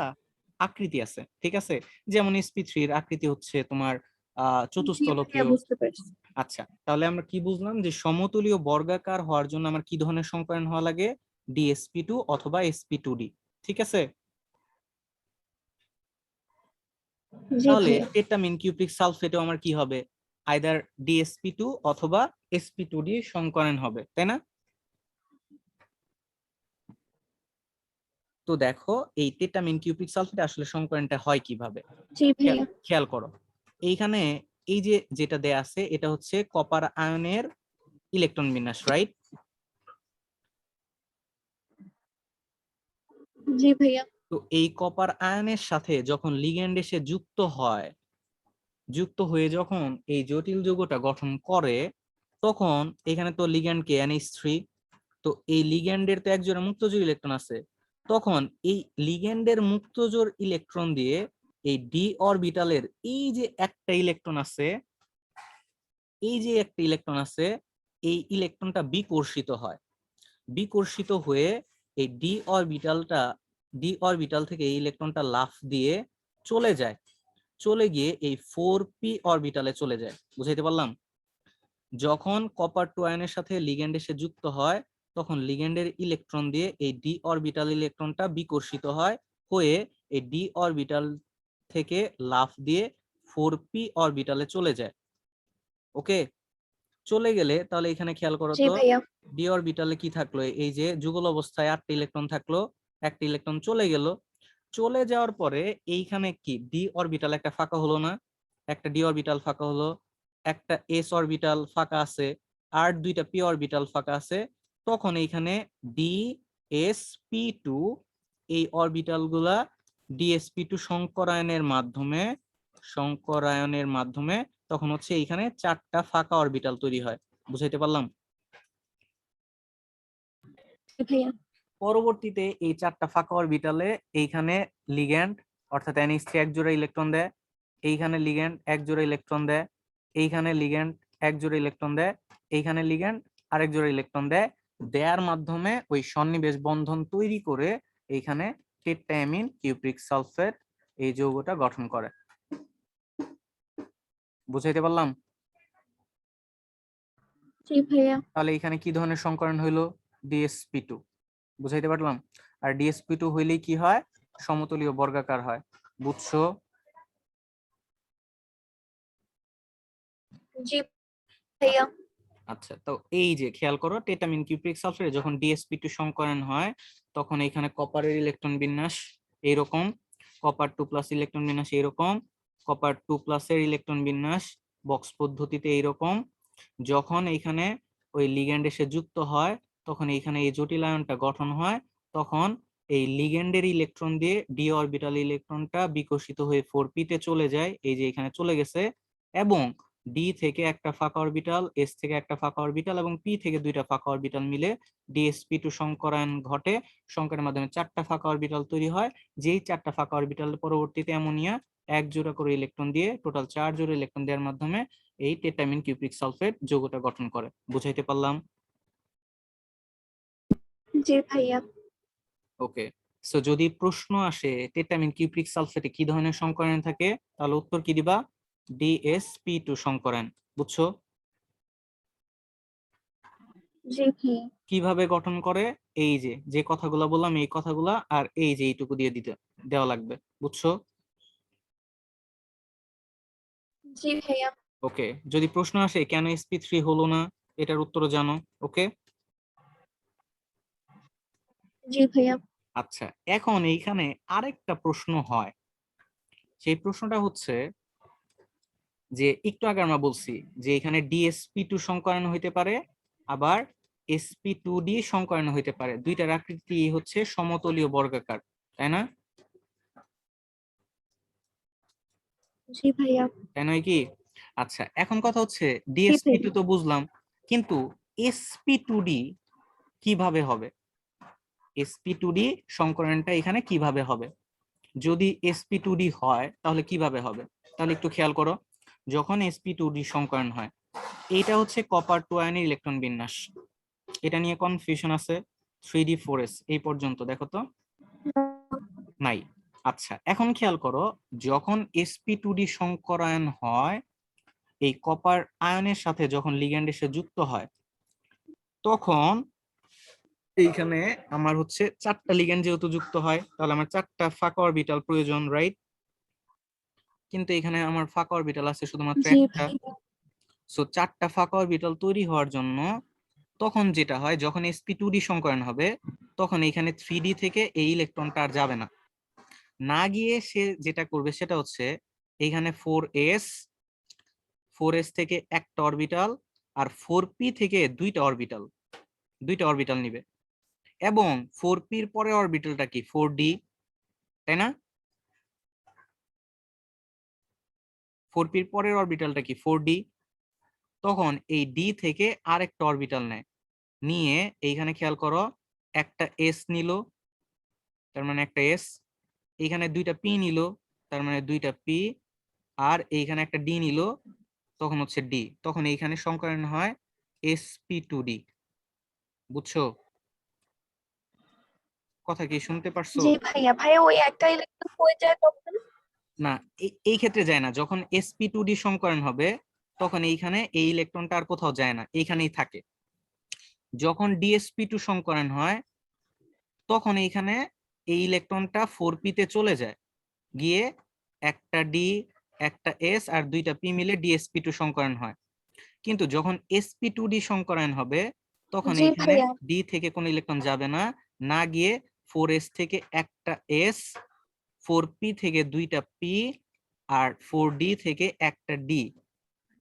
Speaker 2: আকৃতি আছে, ঠিক আছে? যেমন sp3 এর আকৃতি হচ্ছে তোমার
Speaker 1: জি ভাইয়া,
Speaker 2: চতুস্তলকীয়।
Speaker 1: বুঝতে পারছি।
Speaker 2: আচ্ছা, তাহলে আমরা কি বুঝলাম যে সমতলীয় বর্গাকার হওয়ার জন্য আমার কি ধরনের সংকরণ হওয়া লাগে? dsp2 অথবা sp2d, ঠিক আছে?
Speaker 1: জি
Speaker 2: তাহলে
Speaker 1: ভাইয়া।
Speaker 2: টেট্রামিন কিউপ্রিক সালফেটও আমার কি হবে? আইদার dsp2 অথবা sp2d সংকরণ হবে, তাই না? তো দেখো এই টেট্রামিন কিউপ্রিক সালফেট আসলে সংকরণটা হয় কিভাবে,
Speaker 1: জি ভাইয়া।
Speaker 2: খেয়াল করো। এইখানে এই যে যেটা দেয়া আছে এটা হচ্ছে কপার আয়নের ইলেকট্রন বিন্যাস, রাইট?
Speaker 1: জি ভাইয়া।
Speaker 2: তো এই কপার আয়নের সাথে যখন লিগ্যান্ড এসে যুক্ত হয়, যুক্ত হয়ে যখন এই জটিল যৌগটা গঠন করে, তখন এখানে তো লিগ্যান্ড কে NH3, তো এই লিগ্যান্ডের তো একজোড়া মুক্তজোড় ইলেকট্রন আছে। তখন এই লিগ্যান্ডের মুক্তজোড় ইলেকট্রন দিয়ে এই ডি অরবিটালের এই যে একটা ইলেকট্রন আছে, এই যে একটা ইলেকট্রন আছে, এই ইলেকট্রনটা বিকর্ষিত হয়। বিকর্ষিত হয়ে এই ডি অরবিটাল থেকে এই ইলেকট্রনটা লাফ দিয়ে চলে যায়, চলে গিয়ে এই 4p অরবিটালে চলে যায়। বুঝাইতে পারলাম? যখন কপার টু আয়নের সাথে লিগ্যান্ড এসে যুক্ত হয়, তখন লিগ্যান্ডের ইলেকট্রন দিয়ে এই ডি অরবিটাল ইলেকট্রনটা বিকর্ষিত হয়, হয়ে এই ডি অরবিটাল থেকে লাফ দিয়ে 4p অরবিটালে চলে যায়। ওকে, চলে গেলে তাহলে এখানে খেয়াল করো
Speaker 1: জি
Speaker 2: তো,
Speaker 1: ভাইয়া।
Speaker 2: ডি অরবিটালে কি থাকলো? এই যে যুগল অবস্থায় 8টা ইলেকট্রন থাকলো, একটা ইলেকট্রন চলে গেল। চলে যাওয়ার পরে এইখানে কি ডি অরবিটাল একটা ফাঁকা হলো না? একটা ডি অরবিটাল ফাঁকা হলো, একটা এস অরবিটাল ফাঁকা আছে, আর দুইটা পি অরবিটাল ফাঁকা আছে। তখন এইখানে ডি এস পি টু, এই অরবিটাল গুলা ডিএসপি2 সংকরায়নের মাধ্যমে তখন হচ্ছে এইখানে 4টা ফাঁকা অরবিটাল তৈরি হয়। বুঝাইতে পারলাম?
Speaker 1: জি ভাইয়া।
Speaker 2: পরবর্তীতে এই 4টা ফাঁকা অরবিটালে এইখানে লিগ্যান্ড অর্থাৎ NH3 এক জোড়া ইলেকট্রন দেয়, এইখানে লিগ্যান্ড এক জোড়া ইলেকট্রন দেয়, এইখানে লিগ্যান্ড এক জোড়া ইলেকট্রন দেয়, এইখানে লিগ্যান্ড আরেক জোড়া ইলেকট্রন দেয়। দেয়ার মাধ্যমে ওই সন্নিবেশ বন্ধন তৈরি করে এইখানে টেট্রামিন কিউপ্রিক সালফেট এই যৌগটা গঠন করে। বুঝাইতে পারলাম?
Speaker 1: জি ভাইয়া।
Speaker 2: তাহলে এখানে কি ধরনের সংকরণ হইলো? ডিএসপি2। বুঝাইতে পারলাম? আর ডিএসপি2 হইলেই কি হয়? সমতলীয় বর্গাকার হয়। বুঝছো?
Speaker 1: জি ভাইয়া।
Speaker 2: আচ্ছা, তো এই যে খেয়াল করো, টেটামিন কিউপ্রিক সালফেট যখন ডিএসপি2 সংকরণ হয়, তখন এখানে কপারের ইলেকট্রন বিন্যাস এইরকম, কপার 2+ ইলেকট্রন বিন্যাস এইরকম, কপার 2+ এর ইলেকট্রন বিন্যাস বক্স পদ্ধতিতে এইরকম। যখন এইখানে ওই লিগ্যান্ড এসে যুক্ত হয়, তখন এইখানে এই জটিল আয়নটা গঠন হয়। তখন এই লিগ্যান্ডের ইলেকট্রন দিয়ে ডি অরবিটাল ইলেকট্রনটা বিকশিত হয়ে 4p তে চলে যায়, এই যে এখানে চলে গেছে। এবং ডি থেকে একটা ফাঁকা অরবিটাল, এস থেকে একটা ফাঁকা অরবিটাল এবং পি থেকে দুইটা ফাঁকা অরবিটাল মিলে ডিএসপি2 সংকরায়ন ঘটে। সংকরণের মাধ্যমে 4টা ফাঁকা অরবিটাল তৈরি হয়, যেই 4টা ফাঁকা অরবিটাল পরবর্তীতে অ্যামোনিয়া এক জোড়া করে ইলেকট্রন দিয়ে টোটাল 4 জোড়া ইলেকট্রন দেওয়ার মাধ্যমে এই টেট্রামিন কিউপ্রিক সালফেট যৌগটা গঠন করে। বুঝাইতে পারলাম?
Speaker 1: জি ভাইয়া।
Speaker 2: ওকে, সো যদি প্রশ্ন আসে টেট্রামিন কিউপ্রিক সালফেটে কি ধরনের সংকরণ থাকে, তাহলে উত্তর কি দিবা? ডিএসপি2 সংকরণ। বুঝছো?
Speaker 1: জি ভাইয়া।
Speaker 2: কিভাবে গঠন করে? এই যে যে কথাগুলো বললাম এই কথাগুলা আর এই যে এইটুকু দিয়ে দেওয়া লাগবে। বুঝছো?
Speaker 1: জি ভাইয়া।
Speaker 2: ওকে, যদি প্রশ্ন আসে কেন sp3 হলো না, এটার উত্তর জানো। ওকে।
Speaker 1: জি ভাইয়া।
Speaker 2: আচ্ছা, এখন এইখানে আরেকটা প্রশ্ন হয়, সেই প্রশ্নটা হচ্ছে যে একটু আগে আমরা বলছি যে এখানে DsP2 সংকরণ হইতে পারে, আবার sp2d সংকরণ হইতে পারে। দুইটার আকৃতি হচ্ছে সমতলীয় বর্গাকার, তাই না?
Speaker 1: জি ভাইয়া।
Speaker 2: তাই নয় কি? আচ্ছা, এখন কথা হচ্ছে
Speaker 1: জি
Speaker 2: DsP2
Speaker 1: ভাইয়া।
Speaker 2: তো বুঝলাম, কিন্তু sp2d কিভাবে হবে? sp2d সংকরণটা এখানে কিভাবে হবে? যদি sp2d হয় তাহলে কিভাবে হবে? তাহলে একটু খেয়াল করো, যখন sp2d সংকরণ হয়, এইটা হচ্ছে কপার 2 আয়নের ইলেকট্রন বিন্যাস। এটা নিয়ে কনফিউশন আছে? 3d 4s এই পর্যন্ত দেখো তো নাই। আচ্ছা, এখন খেয়াল করো, যখন sp2d সংকরায়ন হয়, এই কপার আয়নের সাথে যখন লিগ্যান্ড এসে যুক্ত হয়, তখন এইখানে আমার হচ্ছে 4টা লিগ্যান্ড যেহেতু যুক্ত হয়, তাহলে আমার 4টা ফাঁকা অরবিটাল প্রয়োজন, রাইট? কিন্তু এখানে আমার ফাঁকা অরবিটাল আছে শুধুমাত্র
Speaker 1: জি
Speaker 2: একটা।
Speaker 1: ভাইয়া।
Speaker 2: সো 4টা ফাঁকা অরবিটাল তৈরি হওয়ার জন্য তখন যেটা হয়, যখন sp2d সংকরণ হবে, তখন এখানে 3d থেকে এই ইলেকট্রনটা আর যাবে না। না গিয়ে সে যেটা করবে সেটা হচ্ছে এইখানে 4s থেকে একটা অরবিটাল আর 4p থেকে দুইটা অরবিটাল নিবে, এবং 4p এর পরে অরবিটালটা কি 4d, তাই না? 4p এর পরের অরবিটালটা কি 4d। তখন এই d থেকে আরেকটা অরবিটাল নেয়, নিয়ে এইখানে খেয়াল করো, একটা s নিল, তার মানে একটা s, এইখানে দুইটা p নিল, তার মানে দুইটা p, আর এইখানে একটা d নিল, তখন হচ্ছে d। তখন এইখানে সংকরণ হয় sp2d। বুঝছো? কথা কি শুনতে পারছো?
Speaker 1: জি ভাইয়া। ভাইয়া ওই একটা ইলেকট্রন হয়ে যায় তখন?
Speaker 2: না, এই ক্ষেত্রে যায় না। যখন sp2d সংকরণ হবে, তখন এইখানে এই ইলেকট্রনটা আর কোথাও যায় না, এইখানেই থাকে। যখন dsp2 সংকরণ হয়, তখন এইখানে এই ইলেকট্রনটা 4p তে চলে যায়, গিয়ে একটা d, একটা s আর দুইটা p মিলে dsp2 সংকরণ হয়। কিন্তু যখন sp2d সংকরণ হবে, তখন
Speaker 1: জি
Speaker 2: এইখানে
Speaker 1: ভাইয়া।
Speaker 2: d থেকে কোনো ইলেকট্রন যাবে না, না গিয়ে 4s থেকে একটা s, 4p থেকে দুইটা p, আর 4d থেকে একটা d,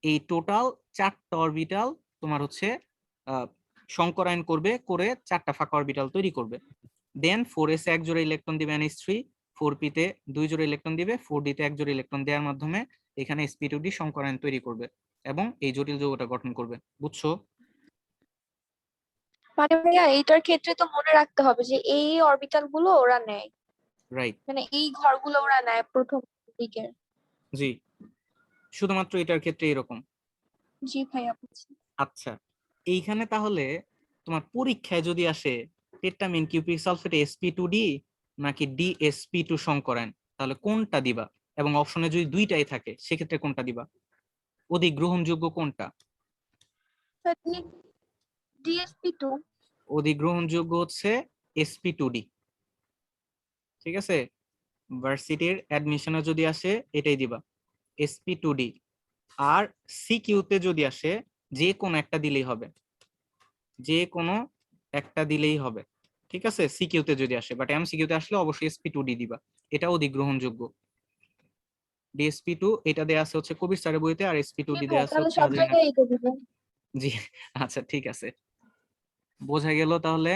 Speaker 2: এই টোটাল 4টা অরবিটাল তোমার হচ্ছে আহ, সংকরায়ন করবে, করে 4টা ফাঁকা অরবিটাল তৈরি করবে। দেন 4s এ এক জোড়া ইলেকট্রন দিবে NH3, 4p তে 2 জোড়া ইলেকট্রন দিবে, 4d তে এক জোড়া ইলেকট্রন দেওয়ার মাধ্যমে এখানে sp2d সংকরায়ন তৈরি করবে এবং এই জটিল যৌগটা গঠন করবে। বুঝছো?
Speaker 1: মানে ভাইয়া এইটার ক্ষেত্রে তো মনে রাখতে হবে যে এই অরবিটাল গুলো ওরা নেয়,
Speaker 2: রাইট।
Speaker 1: মানে এই ঘরগুলো ওরা নেয় প্রথম দিকের।
Speaker 2: জি, শুধুমাত্র এটার ক্ষেত্রে এরকম।
Speaker 1: জি ভাইয়া বুঝছি।
Speaker 2: আচ্ছা, এইখানে তাহলে তোমার পরীক্ষায় যদি আসে টেট্রামিন কিউপ্রিক সালফেট sp2d নাকি dsp2 সংকরায়ন, তাহলে কোনটা দিবা? এবং অপশনে যদি দুইটাই থাকে সেক্ষেত্রে কোনটা দিবা? অধিক গ্রহণযোগ্য কোনটা?
Speaker 1: DSP2।
Speaker 2: অধিক গ্রহণযোগ্য হচ্ছে sp2d। ঠিক আছে, ভার্সিটির অ্যাডমিশনে যদি আসে এটাই দিবা, sp2d। আর সিকিউতে যদি আসে যে কোনো একটা দিলেই হবে, যে কোনো একটা দিলেই হবে। ঠিক আছে, সিকিউতে যদি আসে, বাট এমসিকিউতে আসলে অবশ্যই sp2d দিবা, এটা অধিক গ্রহণযোগ্য। dsp2 এটা দেয়া আছে হচ্ছে কবির স্যারের বইতে, আর
Speaker 1: জি
Speaker 2: sp2d দেয়া
Speaker 1: ভাইয়া
Speaker 2: আছে
Speaker 1: তাহলে
Speaker 2: হচ্ছে
Speaker 1: সব
Speaker 2: আজরিনার।
Speaker 1: জায়গায় এটা দিবেন।
Speaker 2: জি, আচ্ছা ঠিক আছে, বোঝা গেল তাহলে।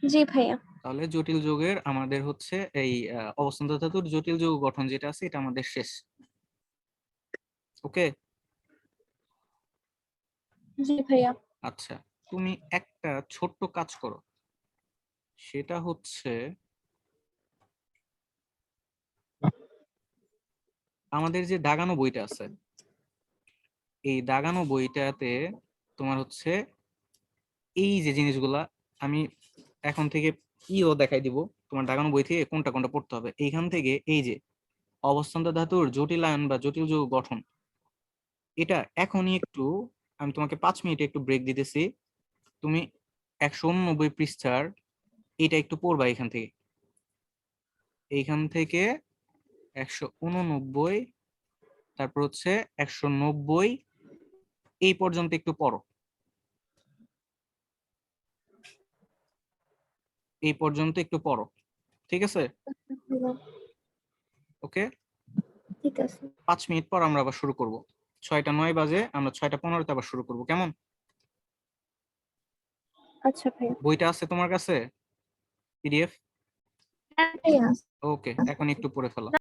Speaker 1: জি ভাইয়া।
Speaker 2: তাহলে জটিল যৌগের আমাদের হচ্ছে এই অবস্থান ধাতুর জটিল যৌগ গঠন যেটা আছে এটা আমাদের শেষ। ওকে।
Speaker 1: জি ভাইয়া।
Speaker 2: আচ্ছা, তুমি একটা ছোট্ট কাজ করো, সেটা হচ্ছে আমাদের যে দাগানো বইটা আছে, এই দাগানো বইটাতে তোমার হচ্ছে এই যে জিনিসগুলা, আমি এখন থেকে ইও দেখাই দিব, তোমার দাগানো বই থেকে কোনটা কোনটা পড়তে হবে। এইখান থেকে এই যে অবস্থান্ত ধাতুর জটিলায়ন বা জটিল যৌগ গঠন, এটা এখনই একটু, আমি তোমাকে 5 মিনিট একটু ব্রেক দিতেছি, তুমি 189 পৃষ্ঠার এটা একটু পড়বা এখান থেকে, এইখান থেকে 189, তারপর হচ্ছে 190, এই পর্যন্ত একটু পড়ো। এই পর্যন্ত একটু পড়ো, ঠিক আছে? ওকে,
Speaker 1: ঠিক আছে।
Speaker 2: 5 মিনিট পর আমরা আবার শুরু করব। 6টা 9 বাজে, আমরা 6টা 15-তে আবার শুরু করব, কেমন?
Speaker 1: আচ্ছা ভাইয়া।
Speaker 2: বইটা আছে তোমার কাছে, পিডিএফ?
Speaker 1: হ্যাঁ ভাইয়া।
Speaker 2: ওকে, এখন একটু পড়ে ফেলো।